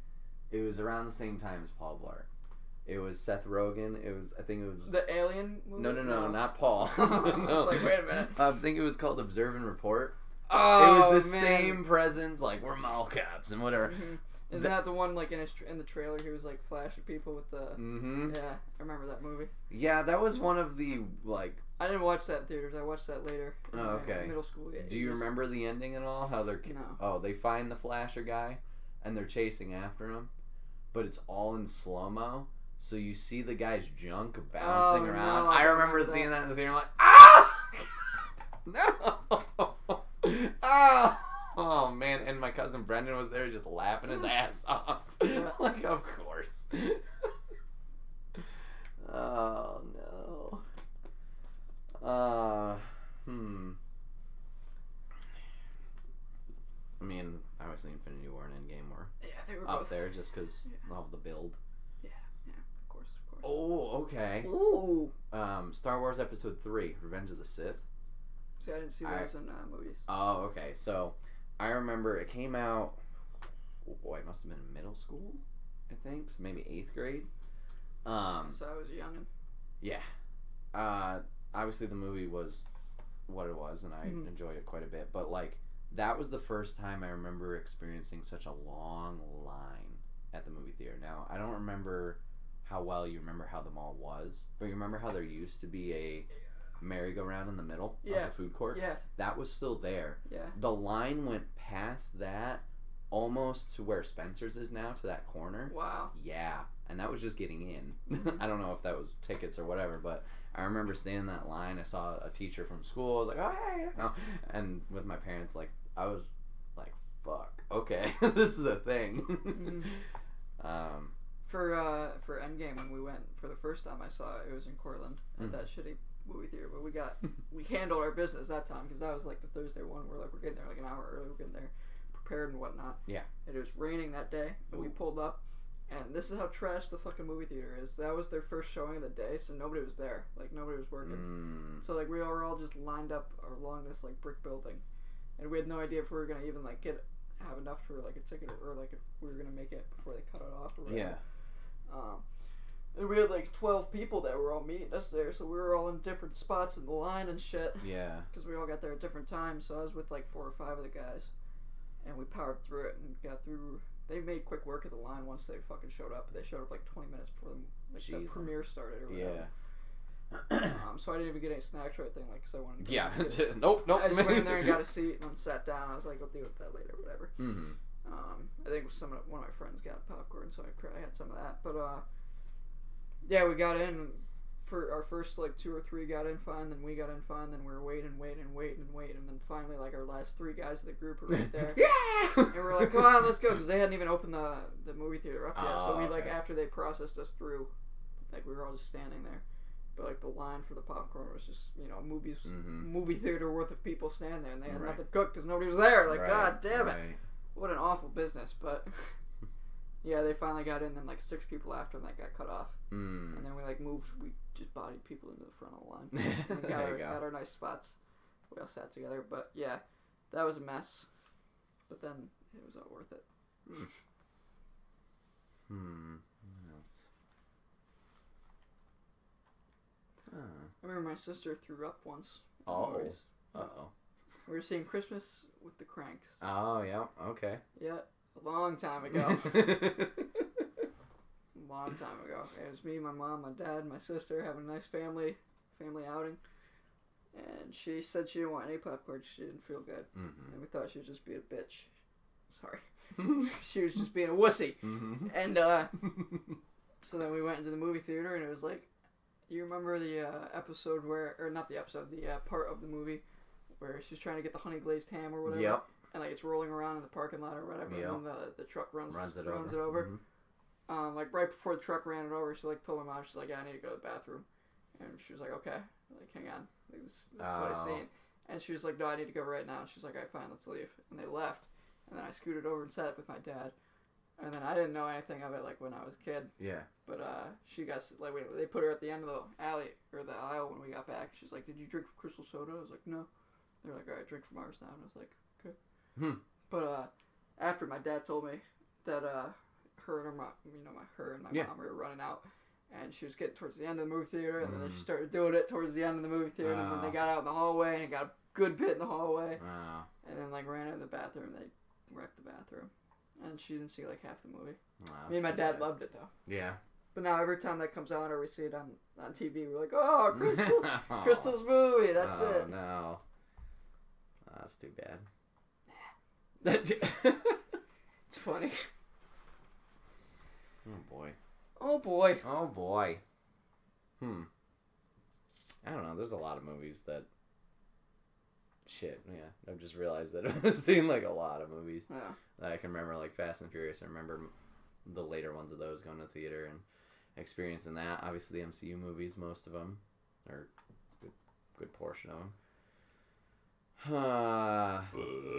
It was around the same time as Paul Blart. It was Seth Rogen. I think it was... The Alien movie? No, not Paul. I was like, wait a minute. I think it was called Observe and Report. Oh, It was the man. same presence, like, we're mall cops and whatever. Mhm. Isn't that the one, like, in the trailer, he was, like, flashing people with the... Mm-hmm. Yeah, I remember that movie. Yeah, that was one of the, like... I didn't watch that in theaters. I watched that later. In Oh, my okay. Middle school. Do you remember the ending at all? How they're... No. Oh, they find the flasher guy, and they're chasing after him, but it's all in slow-mo. So you see the guy's junk bouncing Oh, around. no, I I don't remember remember seeing that. that in the theater. I'm like, ah, no, oh man! And my cousin Brendan was there, just laughing his ass off. Like, of course. Oh no. I mean, obviously Infinity War and Endgame were Yeah, they were up both. there just because of the build. Yeah, of course. Oh, okay. Ooh. Star Wars Episode 3, Revenge of the Sith. See, I didn't see those in movies. Oh, okay. So, I remember it came out, oh boy, it must have been in middle school, I think. So maybe 8th grade. So I was a youngin'. Yeah. Obviously the movie was what it was, and I enjoyed it quite a bit. But, like, that was the first time I remember experiencing such a long line at the movie theater. Now, I don't remember how well you remember how the mall was, but you remember how there used to be a merry-go-round in the middle of the food court? Yeah. That was still there. Yeah. The line went past that almost to where Spencer's is now, to that corner. Wow. Yeah, and that was just getting in. I don't know if that was tickets or whatever, but I remember standing in that line. I saw a teacher from school. I was like, oh, hey. And with my parents, like, I was like, fuck, okay, this is a thing. For Endgame, when we went for the first time I saw it, it was in Cortland at that shitty movie theater. But we handled our business that time because that was like the Thursday one. We're getting there like an hour early. We're getting there prepared and whatnot. Yeah. And it was raining that day, and we pulled up. And this is how trash the fucking movie theater is. That was their first showing of the day, so nobody was there. Like, nobody was working. So, like, we were all just lined up along this, like, brick building. And we had no idea if we were going to even, like, have enough for, like, a ticket or, like, if we were going to make it before they cut it off or whatever. Yeah. And we had, like, 12 people that were all meeting us there, so we were all in different spots in the line and shit. Yeah. Because we all got there at different times, so I was with, like, 4 or 5 of the guys. And we powered through it and got through... They made quick work of the line once they fucking showed up. They showed up like 20 minutes before the premiere started or whatever. Yeah. So I didn't even get any snacks or anything, like, because I wanted to. Yeah. Nope. I just went in there and got a seat and then sat down. I was like, I'll deal with that later, whatever. Mm-hmm. I think one of my friends got popcorn, so I probably had some of that. But yeah, we got in. For our first like 2 or 3 got in fine, then we got in fine, then we were waiting, and then finally like our last 3 guys of the group were right there. Yeah. And we're like, come on, let's go, because they hadn't even opened the movie theater up yet. So we like okay. after they processed us through, like we were all just standing there. But like the line for the popcorn was just movie theater worth of people standing there, and they had nothing cooked because nobody was there. Like, god damn it, what an awful business. But yeah, they finally got in, then like 6 people after, and that got cut off. And then we like moved. We just bodied people into the front of the line. And we got our nice spots. We all sat together. But yeah, That was a mess, but then it was all worth it. What else? Huh. I remember my sister threw up once. in Oh. movies. Uh-oh. We were seeing Christmas with the Cranks. Oh, yeah. Okay. Yeah, a long time ago. Long time ago. It was me, my mom, my dad, my sister having a nice family outing. And she said she didn't want any popcorn. She didn't feel good. Mm-hmm. And we thought she was just being a bitch. Sorry. She was just being a wussy. Mm-hmm. And so then we went into the movie theater, and it was like, you remember the episode where, or not the episode, the part of the movie where she's trying to get the honey glazed ham or whatever. Yep. And like it's rolling around in the parking lot or whatever. Yep. And then the truck runs Runs it over. over. Like right before the truck ran it over, she like told my mom, she's like, yeah, I need to go to the bathroom. And she was like, okay, like hang on, like, this is a funny scene. And she was like, no, I need to go right now. She's like, all right, fine, let's leave. And they left. And then I scooted over and sat with my dad. And then I didn't know anything of it like when I was a kid. Yeah. But she got like they put her at the end of the alley or the aisle when we got back. She's like, did you drink Crystal Soda? I was like, no. They're like, all right, drink from ours now. And I was like, okay. But after my dad told me that her and my Yeah. mom were running out, and she was getting towards the end of the movie theater, and then she started doing it towards the end of the movie theater, and then they got out in the hallway and got a good bit in the hallway, Wow. and then like ran out of the bathroom. They wrecked the bathroom, and she didn't see like half the movie. Wow, Me and my that's dad too bad. loved it though. Yeah. But now every time that comes out or we see it on TV, we're like, oh, Crystal's movie. That's oh, it. No. Oh, that's too bad. It's funny. Oh boy. Oh boy. Oh boy. I don't know. There's a lot of movies that. Shit. Yeah. I've just realized that I've seen like a lot of movies Yeah. that I can remember, like Fast and Furious. I remember the later ones of those going to the theater and experiencing that. Obviously, the MCU movies, most of them, or good portion of them.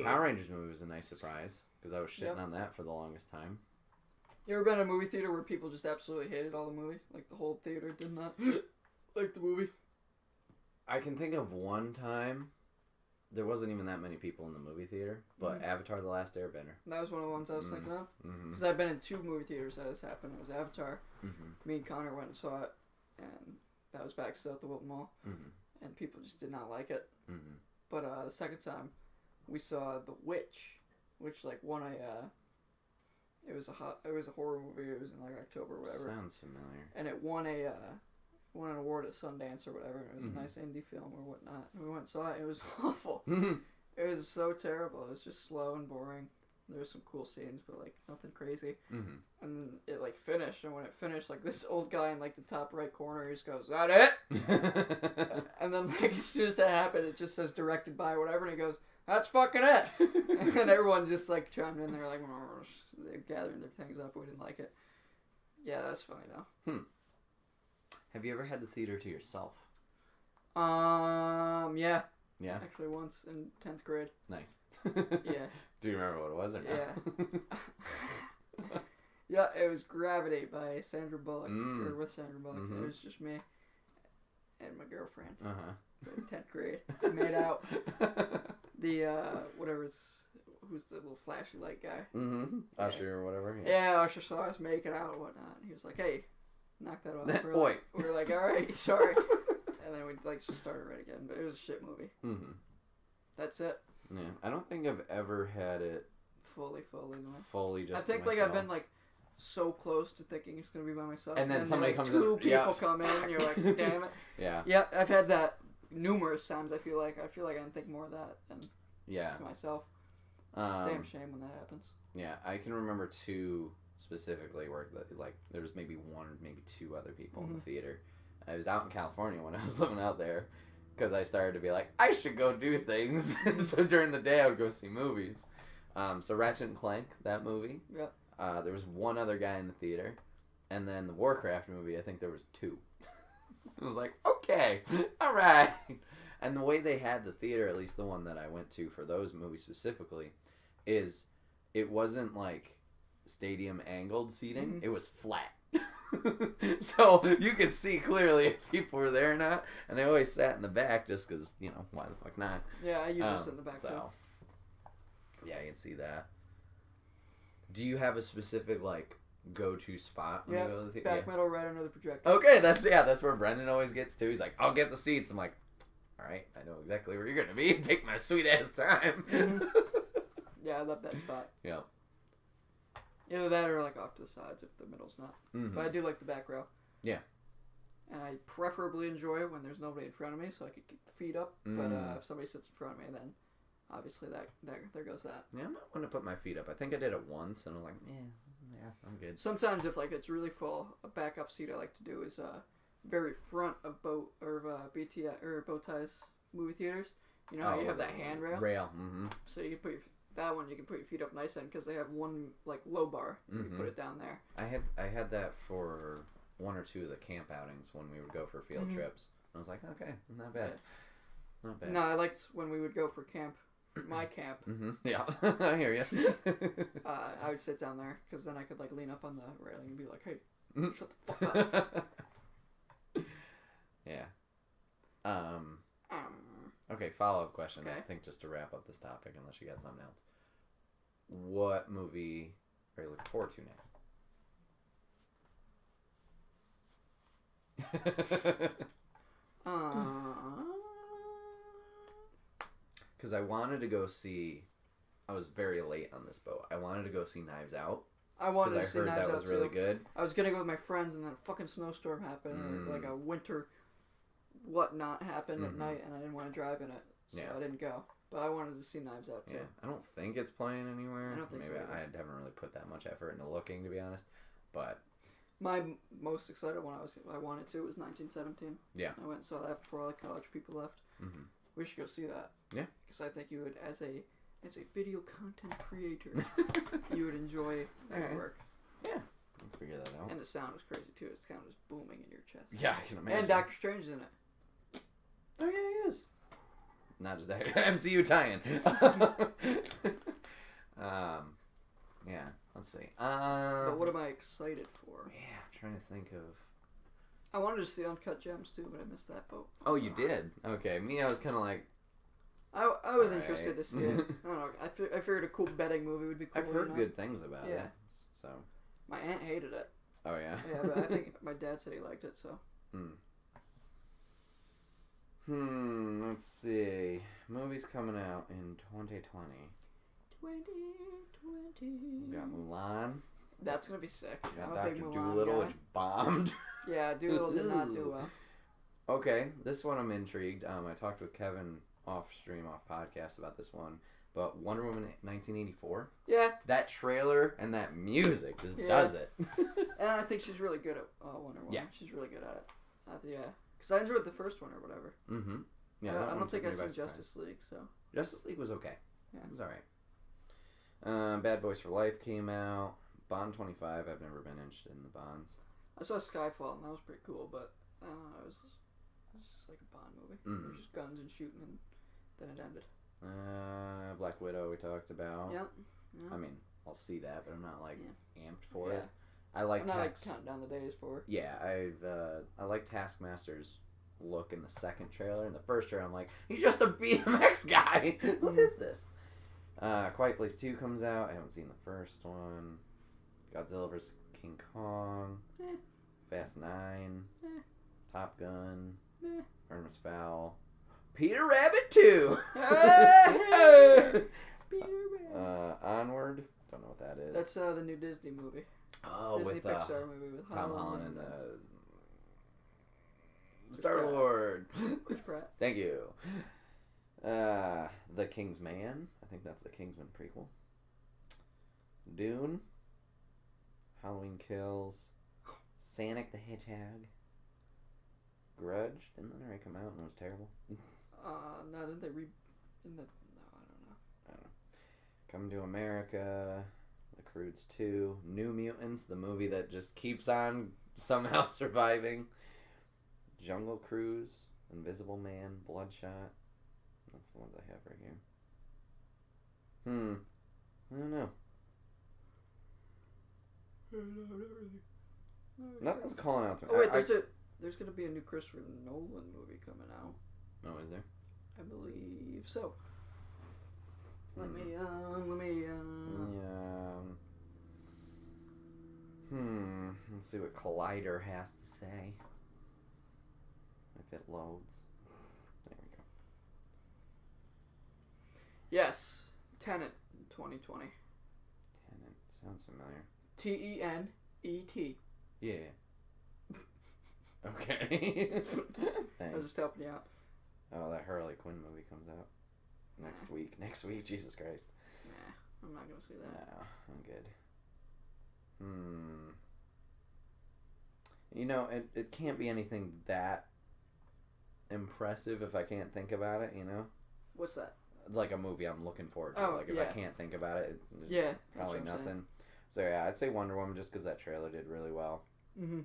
Power Rangers movie was a nice surprise because I was shitting on that for the longest time. You ever been in a movie theater where people just absolutely hated all the movie? Like the whole theater did not like the movie? I can think of one time. There wasn't even that many people in the movie theater, but Avatar: The Last Airbender. That was one of the ones I was thinking of. Mm-hmm. Because I've been in 2 movie theaters that has happened. It was Avatar. Mm-hmm. Me and Connor went and saw it, and that was back still at the Wilton Mall. Mm-hmm. And people just did not like it. Mm-hmm. But the second time, we saw The Witch, which like won a. It was a horror movie. It was in like October or whatever. Sounds familiar. And it won an award at Sundance or whatever. And it was a nice indie film or whatnot. And we went and saw it. It was awful. It was so terrible. It was just slow and boring. There was some cool scenes, but like nothing crazy. Mm-hmm. And then it like finished, and when it finished, like this old guy in like the top right corner, he just goes, "Is that it?" And then like as soon as that happened, it just says directed by whatever, and he goes, "That's fucking it." And everyone just like chimed in there, like they're gathering their things up. We didn't like it. Yeah, that's funny though. Have you ever had the theater to yourself? Yeah. Yeah. Actually, once in 10th grade. Nice. Yeah. Do you remember what it was or not? Yeah. Yeah, it was Gravity by Sandra Bullock, Mm. or with Sandra Bullock. Mhm. It was just me and my girlfriend Uh-huh. in 10th grade. We made out. The, who's the little flashy light guy? Mm-hmm. Usher or whatever. Yeah, Usher saw us making out and whatnot. And he was like, hey, knock that off. Oi. We were like, all right, sorry. And then we like just started right again. But it was a shit movie. Mm-hmm. That's it. Yeah. I don't think I've ever had it Fully. fully just I think to like I've myself. been like so close to thinking it's gonna be by myself, And then somebody like, comes two in- people yeah. come in, and you're like, damn it. Yeah. Yeah, I've had that numerous times. I feel like I can think more of that than Yeah. to myself. Damn shame when that happens. Yeah, I can remember 2 specifically where like there was maybe 1 or maybe 2 other people in the theater. I was out in California when I was living out there because I started to be like, I should go do things. So during the day I would go see movies. So Ratchet and Clank, that movie. Yeah. There was 1 other guy in the theater, and then the Warcraft movie. I think there was 2. I was like, okay, all right. And the way they had the theater, at least the one that I went to for those movies specifically, is it wasn't like stadium angled seating. Mm-hmm. It was flat. So you could see clearly if people were there or not. And they always sat in the back just because, why the fuck not? Yeah, I usually sit in the back too. Yeah, I can see that. Do you have a specific like go-to spot when Yeah, you go to the theater? back middle right under the projector. Okay, that's where Brendan always gets to. He's like, I'll get the seats. I'm like, all right, I know exactly where you're gonna be. Take my sweet ass time. Yeah, I love that spot. Yeah. Either that or like off to the sides if the middle's not. Mm-hmm. But I do like the back row. Yeah. And I preferably enjoy it when there's nobody in front of me, so I could keep the feet up. But if somebody sits in front of me, then obviously there goes that. Yeah, I'm not gonna put my feet up. I think I did it once, and I was like, yeah, I'm good. Sometimes if like it's really full, a backup seat I like to do is very front of BTS or bow ties movie theaters. You know how you have that handrail? Rail. Mm-hmm. So you can put that one. You can put your feet up nice in because they have one like low bar. You can put it down there. I had that for one or two of the camp outings when we would go for field trips. I was like, okay, not bad. Yeah. Not bad. No, I liked when we would go for camp. My camp. Mm-hmm. Yeah, I hear you. I would sit down there because then I could like lean up on the railing and be like, "Hey, Mm-hmm. shut the fuck up." Yeah. Okay, follow-up question. Okay. I think just to wrap up this topic, unless you got something else. What movie are you looking forward to next? Because I wanted to go see... I was very late on this boat. I wanted to go see Knives Out. I wanted Because to I see heard Knives that was Out, really too. good. I was gonna go with my friends, and then a fucking snowstorm happened, or like a winter whatnot happened at night, and I didn't want to drive in it, so I didn't go. But I wanted to see Knives Out too. Yeah, I don't think it's playing anywhere. I don't think so Maybe either. I haven't really put that much effort into looking, to be honest. But My most excited one I wanted to was 1917. yeah, I went and saw that before all the college people left. Mhm. We should go see that. Yeah. Because I think you would, as a video content creator, you would enjoy that Alright. work. yeah, I'll figure that out. And the sound was crazy too. It's kind of just booming in your chest. Yeah, I can imagine. And Doctor Strange is in it. Oh yeah, he is. Not just that MCU tie-in. Yeah. Let's see. But what am I excited for? Yeah, I'm trying to think of. I wanted to see Uncut Gems too, but I missed that boat. Oh, you did? Okay. Me, I was kind of like. I was Alright. interested to see it. I don't know. I figured a cool betting movie would be cool. I've heard you know? good things about it. Yeah. So. My aunt hated it. Oh yeah. Yeah, but I think my dad said he liked it, so. Let's see. Movies coming out in 2020. 2020. We got Mulan. That's gonna be sick. We I'm got a big Dr. Mulan Dolittle, guy. which bombed. Yeah, Doolittle did not do well. Okay, this one I'm intrigued. I talked with Kevin off podcast about this one. But Wonder Woman 1984, Yeah, that trailer and that music just Yeah. does it. and I think she's really good at Wonder Woman. Yeah. She's really good at it. Yeah, because I enjoyed the first one or whatever. Mm-hmm. Yeah, I that don't one think took I've me by seen surprise. Justice League, so. Justice League was okay. Yeah. It was alright. Bad Boys for Life came out. Bond 25, I've never been interested in the Bonds. I saw Skyfall, and that was pretty cool, but I don't know, it was just like a Bond movie. It was just guns and shooting, and then it ended. Black Widow we talked about. Yeah. I mean, I'll see that, but I'm not like amped for Yeah. it. I like I'm not like counting down the days for it. Yeah, I like Taskmaster's look in the second trailer. In the first trailer, I'm like, he's just a BMX guy. What is this? Quiet Place 2 comes out. I haven't seen the first one. Godzilla vs. King Kong. Fast 9. Top Gun. Artemis Fowl. Peter Rabbit 2. Onward. Don't know what that is. That's the new Disney movie. Oh, Disney with Pixar movie with Tom Holland and Chris Star Pratt. Lord. Chris Pratt. Thank you. The King's Man. I think that's the Kingsman prequel. Dune. Halloween Kills. Sonic the Hedgehog. Grudge. Didn't that already come out and it was terrible? No, didn't they no, I don't know. I don't know. Coming to America. The Croods 2. New Mutants, the movie that just keeps on somehow surviving. Jungle Cruise. Invisible Man. Bloodshot. That's the ones I have right here. I don't know. Nothing's calling out to me. Oh wait, there's gonna be a new Christopher Nolan movie coming out. Oh, is there? I believe so. Let me. Let's see what Collider has to say. If it loads. There we go. Yes, Tenet, 2020. Tenet. Sounds familiar. Tenet. Yeah. Okay. I was Thanks. just helping you out. Oh, that Harley Quinn movie comes out next week. Next week, Jesus Christ. Nah, I'm not gonna see No, that. I'm good. You know, it can't be anything that impressive if I can't think about it, you know? What's that? Like a movie I'm looking forward to. Oh, Like, if yeah. I can't think about it, it's Yeah, probably that's what I'm saying. nothing. So, yeah, I'd say Wonder Woman just because that trailer did really well. Mm-hmm.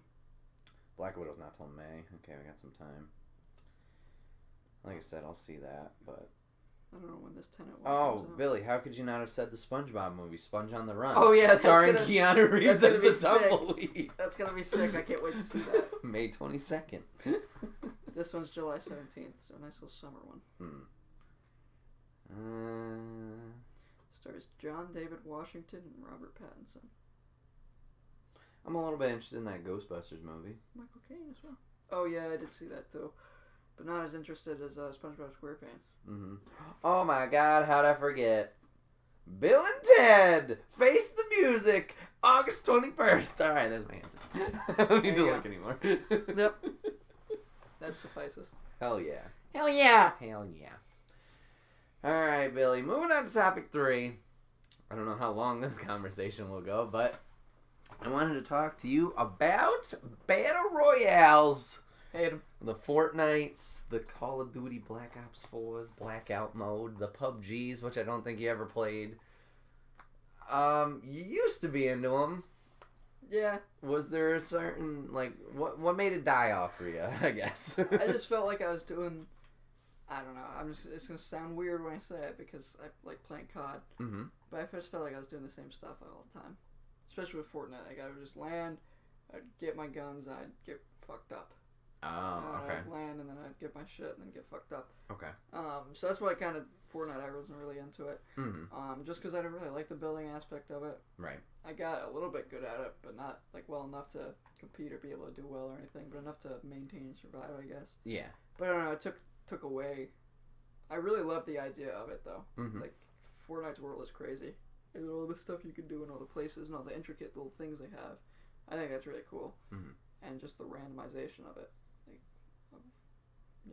Black Widow's not till May. Okay, we got some time. Like I said, I'll see that, but... I don't know when this Tenet one Oh, comes out. Billy, how could you not have said the SpongeBob movie, Sponge on the Run? Oh, yeah, that's starring gonna- Keanu Reeves that's as gonna the be sick. tumbleweed. That's gonna be sick. I can't wait to see that. May 22nd. This one's July 17th, so a nice little summer one. Stars John David Washington and Robert Pattinson. I'm a little bit interested in that Ghostbusters movie. Michael Caine as well. Oh yeah, I did see that too, but not as interested as SpongeBob SquarePants. Oh my God, how'd I forget? Bill and Ted Face the Music, August 21st. All right, there's my answer. I don't need There to you look go. anymore. Yep. That suffices. Hell yeah. Hell yeah! Hell yeah. All right, Billy. Moving on to topic 3. I don't know how long this conversation will go, but I wanted to talk to you about Battle Royales. Hate him. The Fortnites, the Call of Duty Black Ops 4s, Blackout Mode, the PUBGs, which I don't think you ever played. You used to be into them. Yeah, Was there a certain, like, what made it die off for you, I guess? I just felt like I was doing. I don't know. It's gonna sound weird when I say it because I like playing COD, Mm-hmm. but I just felt like I was doing the same stuff all the time. Especially with Fortnite, like I would just land, I'd get my guns, I'd get fucked up. Oh, okay. I'd land and then I'd get my shit and then get fucked up. Okay. So that's why kind of Fortnite I wasn't really into it. Mm-hmm. Just because I didn't really like the building aspect of it. Right. I got a little bit good at it, but not like well enough to compete or be able to do well or anything, but enough to maintain and survive, I guess. Yeah. But I don't know, it took away. I really love the idea of it though. Mm-hmm. Like Fortnite's world is crazy, and all the stuff you can do and all the places and all the intricate little things they have. I think that's really cool, and just the randomization of it, like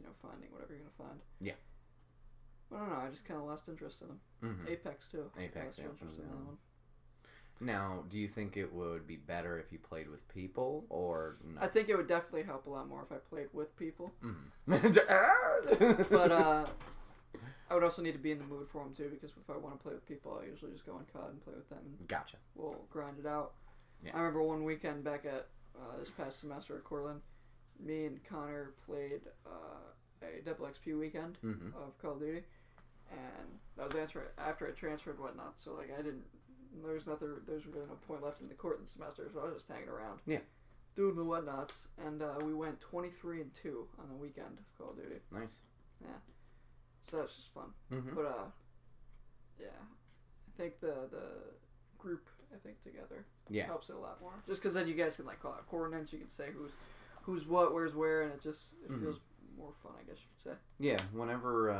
of finding whatever you're gonna find. Yeah. I don't know. I just kind of lost interest in them. Mm-hmm. Apex too. Apex, I yeah, lost interest was in the that other one. Now, do you think it would be better if you played with people, or no? I think it would definitely help a lot more if I played with people. Mm-hmm. But I would also need to be in the mood for them too, because if I want to play with people, I usually just go on COD and play with them, and Gotcha. we'll grind it out. Yeah. I remember one weekend back at this past semester at Cortland, me and Connor played a double XP weekend Mm-hmm. of Call of Duty, and that was after I transferred and whatnot. So like there's really no point left in the Cortland semester, so I was just hanging around. Yeah. Doing the whatnots, and we went 23-2 on the weekend of Call of Duty. Nice. Yeah. So that's just fun. Mm-hmm. But yeah, I think the group together Yeah. helps it a lot more. Just because then you guys can like call out coordinates, you can say who's what, where's where, and it Mhm. feels more fun, I guess you could say. Yeah. Whenever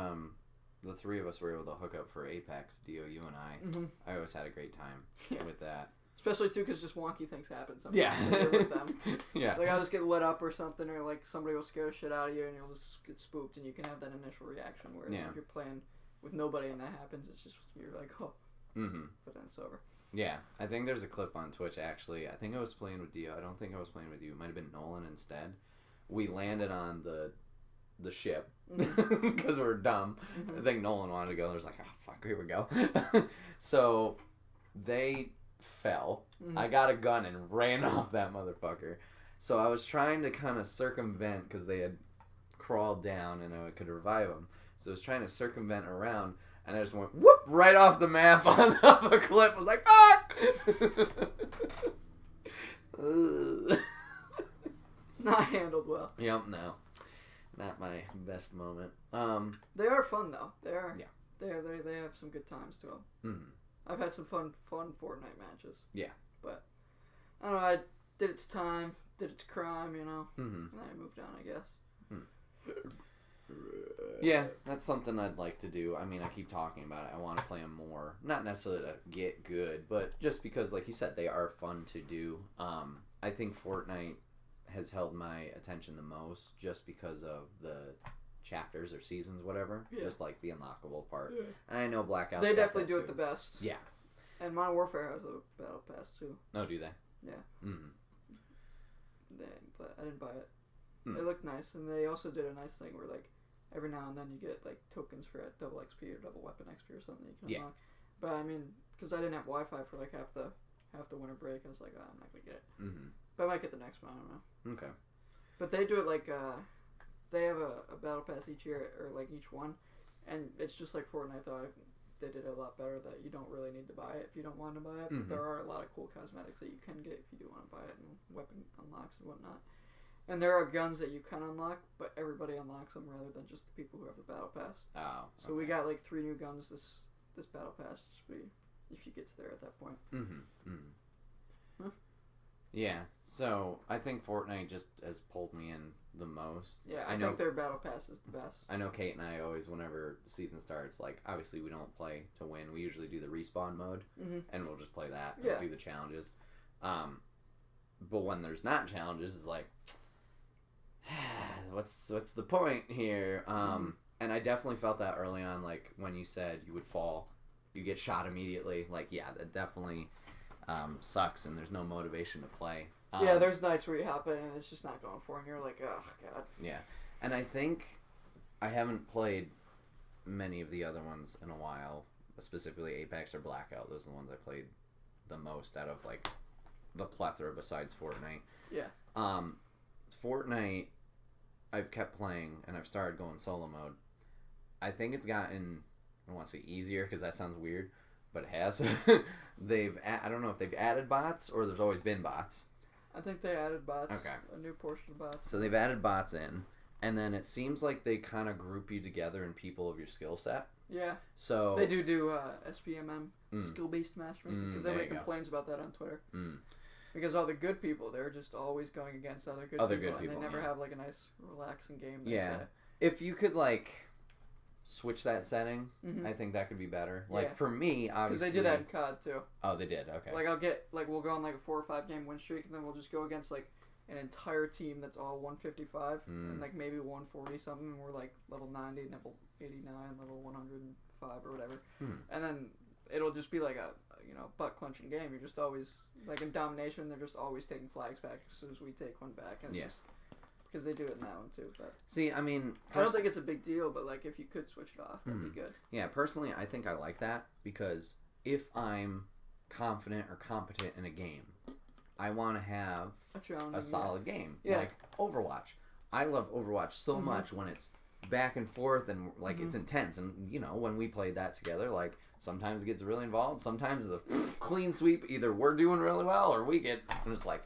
the three of us were able to hook up for Apex, Dio, you and Mm-hmm. I always had a great time Yeah. with that. Especially too, because just wonky things happen sometimes. Yeah. So you're with them. Yeah. Like I'll just get lit up or something, or like somebody will scare the shit out of you, and you'll just get spooked, and you can have that initial reaction. Whereas Yeah. if you're playing with nobody and that happens, it's just you're like, oh, Mm-hmm. but then it's over. Yeah, I think there's a clip on Twitch, actually. I think I was playing with Dio. I don't think I was playing with you. It might have been Nolan instead. We landed on the ship because we're dumb. I think Nolan wanted to go. There's like, oh, fuck, here we go. So they fell. Mhm. I got a gun and ran off that motherfucker. So I was trying to kind of circumvent because they had crawled down and I could revive them. So I was trying to circumvent around. And I just went whoop right off the map on the cliff. I was like, fuck! Not handled well. Yep, no. Not my best moment. They are fun though. They They have some good times to them. Mm. I've had some fun Fortnite matches. Yeah. But I don't know. I did its time, did its crime, you know. Mm-hmm. And then I moved on, I guess. Yeah, that's something I'd like to do. I mean, I keep talking about it. I want to play them more. Not necessarily to get good, but just because, like you said, they are fun to do. I think Fortnite has held my attention the most just because of the chapters or seasons, whatever. Yeah. Just like the unlockable part. Yeah. And I know Blackout. They definitely do it the best. Yeah. And Modern Warfare has a battle pass too. Oh, do they? Yeah. Mm-hmm. But I didn't buy it. Hmm. It looked nice, and they also did a nice thing where like every now and then you get like tokens for double XP or double weapon XP or something you can unlock. But I mean, because I didn't have Wi-Fi for like half the winter break, I was like, oh, I'm not gonna get it. Mm-hmm. But I might get the next one. I don't know. Okay. But they do it like they have a battle pass each year or like each one, and it's just like Fortnite though. They did it a lot better that you don't really need to buy it if you don't want to buy it. Mm-hmm. But there are a lot of cool cosmetics that you can get if you do want to buy it, and weapon unlocks and whatnot. And there are guns that you can unlock, but everybody unlocks them rather than just the people who have the battle pass. Oh. So we got like 3 new guns this battle pass if you get to there at that point. Mm-hmm. Mm-hmm. Huh? Yeah. So I think Fortnite just has pulled me in the most. Yeah, I I know. think their battle pass is the best. I know Kate and I always, whenever season starts, like obviously we don't play to win. We usually do the respawn mode, Mm-hmm. and we'll just play that. Yeah. And do the challenges. But when there's not challenges, it's like, what's the point here? And I definitely felt that early on, like when you said you would fall, you get shot immediately. Like, yeah, that definitely sucks, and there's no motivation to play. Yeah, there's nights where you hop in and it's just not going for it, and you're like, oh, God. Yeah, and I think I haven't played many of the other ones in a while, specifically Apex or Blackout. Those are the ones I played the most out of, like, the plethora besides Fortnite. Yeah. Fortnite, I've kept playing, and I've started going solo mode. I think it's gotten, I don't want to say easier because that sounds weird, but it has. I don't know if they've added bots or there's always been bots. I think they added bots. Okay. A new portion of bots. So they've added bots in, and then it seems like they kind of group you together in people of your skill set. Yeah. So They do SPMM, skill-based matchmaking, because there everybody you go. complains about that on Twitter. Mm. Because all the good people, they're just always going against other good people, and they never yeah. have like a nice, relaxing game. They Yeah. say. If you could, like, switch that setting, Mhm. I think that could be better. Like, Yeah. for me, Because obviously... they do that in COD too. Oh, they did? Okay. Like we'll go on like a 4 or 5 game win streak, and then we'll just go against like an entire team that's all 155 and like maybe 140 something, and we're like level 90, level 89, level 105 or whatever, and then it'll just be like a butt clenching game. You're just always like in domination. They're just always taking flags back as soon as we take one back, and it's just because they do it in that one too. But See, I mean... I don't think it's a big deal, but like if you could switch it off, that'd be good. Yeah, personally, I think I like that because if I'm confident or competent in a game, I want to have a solid game. Yeah. Like Overwatch. I love Overwatch so much when it's back and forth and like it's intense. And when we played that together, like sometimes it gets really involved. Sometimes it's a clean sweep. Either we're doing really well or we get, and it's like,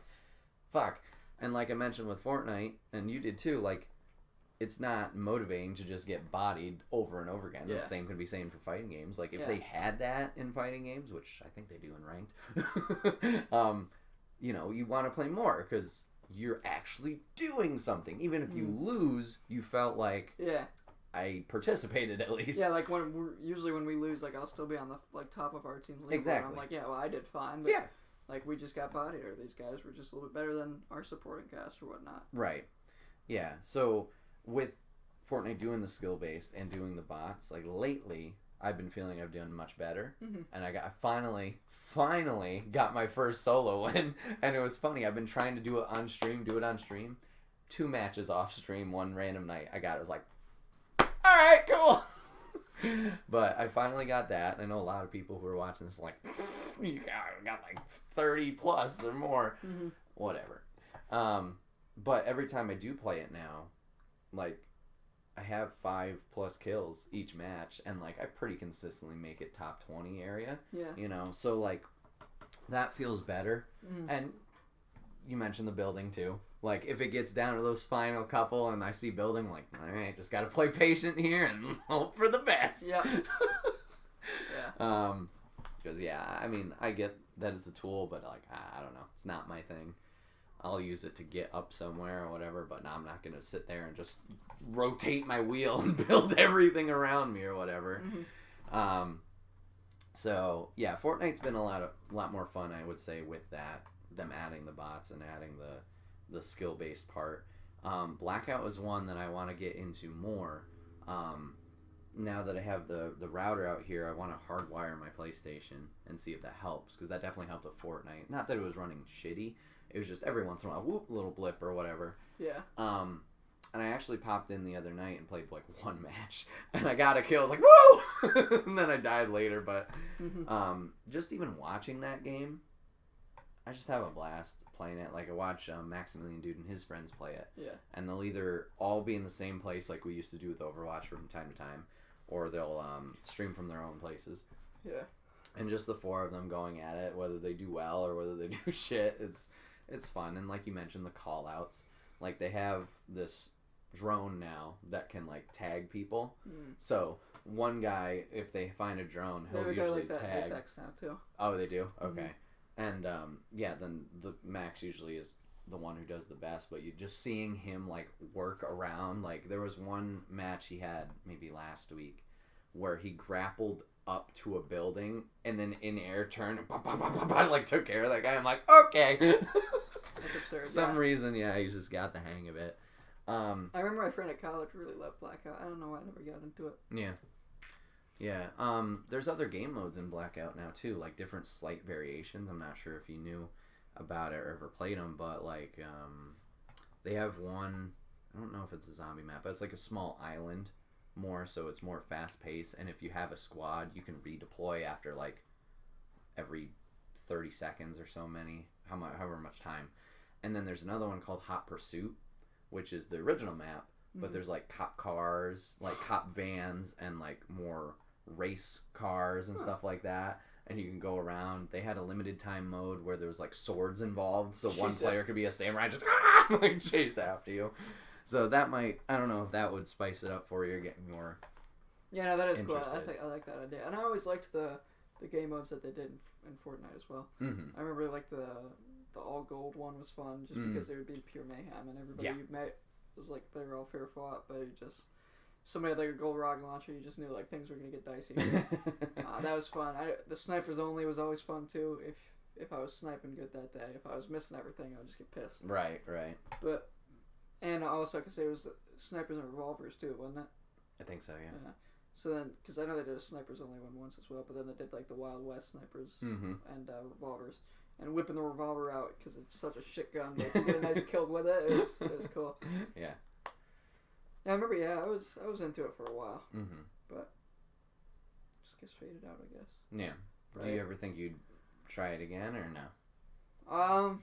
fuck. And like I mentioned with Fortnite, and you did too, like it's not motivating to just get bodied over and over again. Yeah. The same could be saying for fighting games. Like if Yeah. they had that in fighting games, which I think they do in ranked, you want to play more because you're actually doing something. Even if you lose, you felt like I participated at least. Yeah, like when we lose, like I'll still be on the like top of our team's leaderboard. Exactly. I'm like, yeah, well, I did fine, but Yeah. like we just got bodied, or these guys were just a little bit better than our supporting cast or whatnot. Right. Yeah. So with Fortnite doing the skill based and doing the bots, like lately, I've been feeling I've done much better, and I finally got my first solo win, and it was funny. I've been trying to do it on stream. 2 matches off stream, one random night. I got it. I was like, all right, cool. But I finally got that. I know a lot of people who are watching this like, you got like 30 plus or more. Whatever. But every time I do play it now, like, I have 5+ kills each match, and like I pretty consistently make it top 20 area. Yeah. So like that feels better. And you mentioned the building too. Like if it gets down to those final couple and I see building, I'm like, all right, just gotta play patient here and hope for the best. Yeah. Because yeah, I mean, I get that it's a tool, but like I don't know, it's not my thing. I'll use it to get up somewhere or whatever, but no, I'm not gonna sit there and just rotate my wheel and build everything around me or whatever. So yeah, Fortnite's been a lot more fun, I would say, with that, them adding the bots and adding the skill based part. Blackout is one that I want to get into more. Now that I have the router out here, I want to hardwire my PlayStation and see if that helps, because that definitely helped with Fortnite. Not that it was running shitty, it was just every once in a while, whoop, little blip or whatever. Yeah. And I actually popped in the other night and played like one match, and I got a kill. I was like, woo! And then I died later, but just even watching that game, I just have a blast playing it. Like, I watch Maximilian Dude and his friends play it. Yeah. And they'll either all be in the same place like we used to do with Overwatch from time to time, or they'll stream from their own places. Yeah. And just the four of them going at it, whether they do well or whether they do shit, it's fun. And like you mentioned, the call-outs. Like, they have this drone now that can, like, tag people. So, one guy, if they find a drone, he'll usually like that tag. Apex now, too. Oh, they do? Okay. And, yeah, then the Max usually is the one who does the best, but you just seeing him, like, work around. Like, there was one match he had maybe last week where he grappled up to a building and then in air turned and like took care of that guy. I'm like, okay. That's absurd. Some reason, yeah, he's just got the hang of it. I remember my friend at college really loved Blackout. I don't know why I never got into it. Yeah. There's other game modes in Blackout now too, like different slight variations. I'm not sure if you knew about it or ever played them, but like they have one, I don't know if it's a zombie map, but it's like a small island more, so it's more fast paced, and if you have a squad, you can redeploy after like every 30 seconds or so however much time. And then there's another one called Hot Pursuit, which is the original map, but there's like cop cars, like cop vans, and like more race cars and stuff like that, and you can go around. They had a limited time mode where there was like swords involved, so one player could be a samurai just like chase after you. So that might, I don't know if that would spice it up for you or get more. Yeah, no, that is cool. Interested. I like that idea, and I always liked the game modes that they did in Fortnite as well. I remember like the all gold one was fun just because it would be pure mayhem, and everybody you met was like they were all fair fought, but you just somebody had like a gold rocket launcher, you just knew like things were gonna get dicey. That was fun. The snipers only was always fun too. If I was sniping good that day, if I was missing everything, I would just get pissed. Right. But and also I could say it was snipers and revolvers too, wasn't it? I think so, yeah. So then, because I know they did a snipers only one once as well, but then they did like the Wild West snipers and revolvers, and whipping the revolver out because it's such a shit gun, but to get a nice kill with it, it was cool. Yeah. Yeah, I remember. Yeah, I was into it for a while, Mm-hmm. but just gets faded out, I guess. Yeah. Right. Do you ever think you'd try it again or no?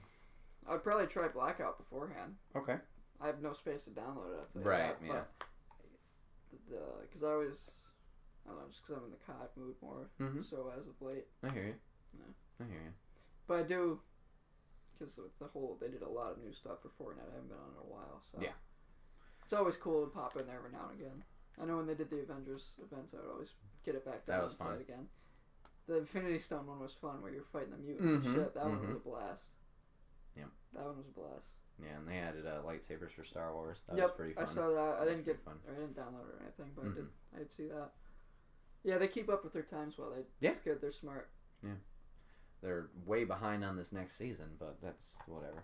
I'd probably try Blackout beforehand. Okay. I have no space to download it. I'll tell you Right. that, Yeah. But because I don't know, just because I'm in the COD mood more. So as of late. I hear you. Yeah. I hear you. But I do, because with they did a lot of new stuff for Fortnite. I haven't been on it in a while, so Yeah. it's always cool to pop in there every now and again. I know when they did the Avengers events, I would always get it back down That was and play fun. it again. The Infinity Stone one was fun, where you're fighting the mutants and shit. That one was a blast. Yep. That one was a blast. Yeah, and they added lightsabers for Star Wars. That was pretty fun. I saw that. I That didn't was get, pretty or I didn't download it or anything, but I did see that. Yeah, they keep up with their times well. It's good. They're smart. Yeah. They're way behind on this next season, but that's whatever.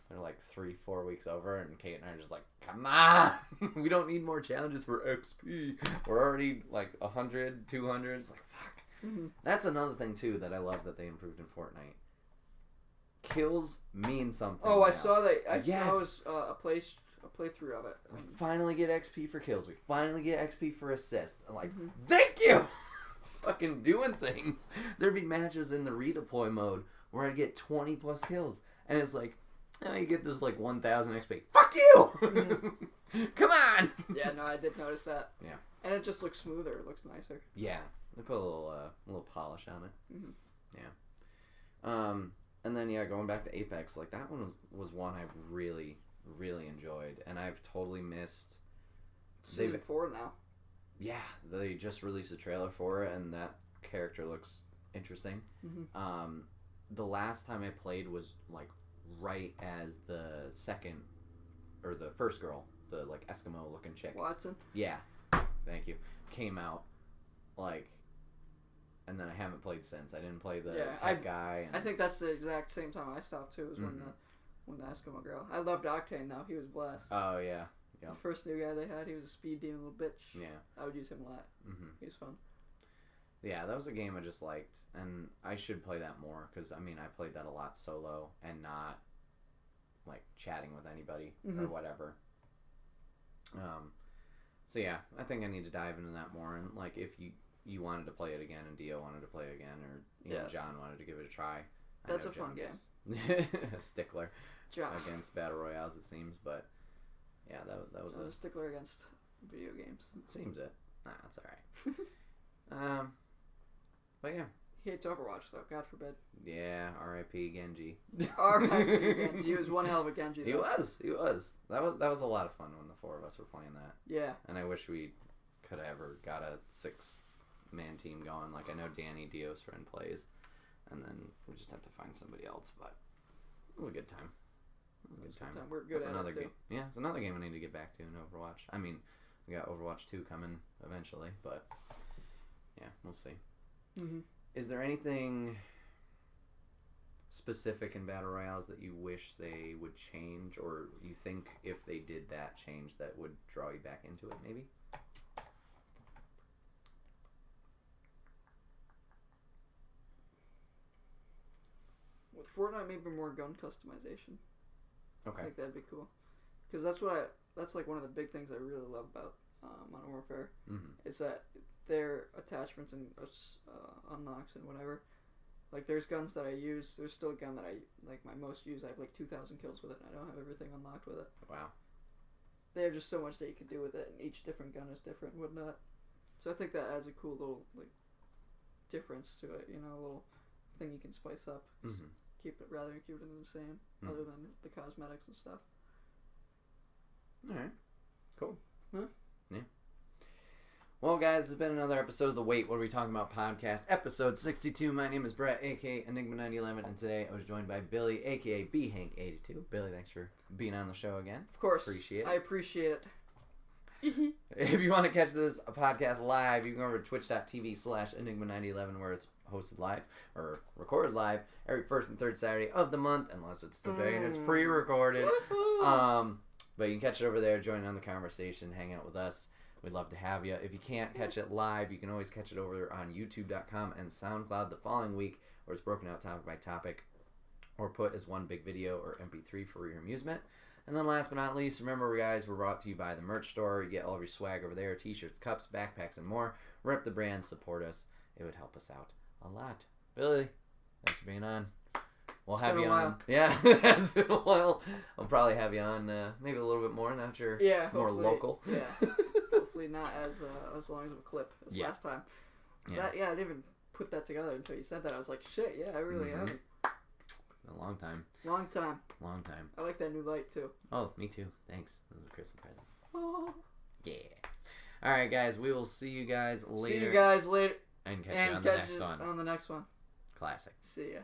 They're like 3-4 weeks over, and Kate and I are just like, come on! We don't need more challenges for XP. We're already like 100, 200. It's like, fuck. That's another thing, too, that I love that they improved in Fortnite. Kills mean something. Oh, now. I saw that. I Yes. saw a playthrough of it. We finally get XP for kills. We finally get XP for assists. I'm like, thank you! Fucking doing things. There'd be matches in the redeploy mode where I'd get 20 plus kills. And it's like, oh, you get this like 1,000 XP. Fuck you! Come on! Yeah, no, I did notice that. Yeah. And it just looks smoother. It looks nicer. Yeah. They put a little polish on it. Yeah. And then, yeah, going back to Apex, like that one was one I really, really enjoyed. And I've totally missed... Season 4 now. Yeah, they just released a trailer for it, and that character looks interesting. Mhm. The last time I played was like right as the second or the first girl, the like Eskimo looking chick. Watson. Yeah, thank you. Came out like, and then I haven't played since. I didn't play the Yeah, tech guy. And, I think that's the exact same time I stopped too. Was Mhm. when the Eskimo girl. I loved Octane though. He was blessed. oh yeah, The first new guy they had, he was a speed demon little bitch. yeah. I would use him a lot. hmm He was fun. Yeah, that was a game I just liked, and I should play that more because I mean I played that a lot solo and not like chatting with anybody or Mhm. whatever. So yeah, I think I need to dive into that more. And like if you wanted to play it again and Dio wanted to play it again, or you know Yeah. John wanted to give it a try. I That's know a fun John's a stickler John. against battle royales, it seems, but yeah, that was I was a stickler against video games. seems it. Nah, it's all right. But yeah. He hates Overwatch though. God forbid. Yeah, R.I.P. Genji. R.I.P. Genji. He was one hell of a Genji. He Though. was. That was a lot of fun when the four of us were playing that. Yeah. And I wish we could have ever got a 6-man team going. Like I know Danny, Dio's friend, plays, and then we just have to find somebody else. But it was a good time. It was a good time. We're good That's at another it too. game. Yeah, it's another game I need to get back to in Overwatch. I mean, we got Overwatch 2 coming eventually, but yeah, we'll see. Mm-hmm. Is there anything specific in battle royales that you wish they would change, or you think if they did that change that would draw you back into it? Maybe. With Fortnite, maybe more gun customization. I Okay. think that'd be cool. Because that's like one of the big things I really love about Modern Warfare Mm-hmm. is that their attachments and unlocks and whatever. Like there's guns that I use. There's still a gun that I like my most use. I have like 2,000 kills with it, and I don't have everything unlocked with it. Wow. They have just so much that you can do with it, and each different gun is different and whatnot. So I think that adds a cool little like difference to it. You know, a little thing you can spice up. Mm-hmm. Keep it rather than keep it in the same, Mhm. other than the cosmetics and stuff. All right. Cool. Huh? Yeah. Well, guys, this has been another episode of the Wait, What Are We Talking About podcast, episode 62. My name is Brett, a.k.a. Enigma9011, and today I was joined by Billy, a.k.a. BHank82. Billy, thanks for being on the show again. Of course, Appreciate it. I appreciate it. If you want to catch this podcast live, you can go over to twitch.tv/Enigma9011 where it's hosted live or recorded live every first and third Saturday of the month, unless it's today and it's pre-recorded. But you can catch it over there, join in on the conversation, hang out with us. We'd love to have you. If you can't catch it live, you can always catch it over on YouTube.com and SoundCloud the following week, where it's broken out topic by topic or put as one big video or MP3 for your amusement. And then last but not least, remember, guys, we're brought to you by the merch store. You get all of your swag over there, t-shirts, cups, backpacks, and more. Rep the brand, support us. It would help us out a lot. Billy, thanks for being on. We'll It's have been you a on. while. Yeah, it's been a while. I'll probably have you on maybe a little bit more now that you're more hopefully- local. Yeah, hopefully not as long as of a clip as Yeah. last time. So Yeah. I didn't even put that together until you said that. I was like, shit, yeah, I really Mhm. haven't. A long time. Long time. Long time. I like that new light too. Oh, me too. Thanks. This is a Christmas present. Oh. Yeah. All right, guys. We will see you guys later. See you guys later. And catch and you on the catch next you one. on the next one. Classic. See ya.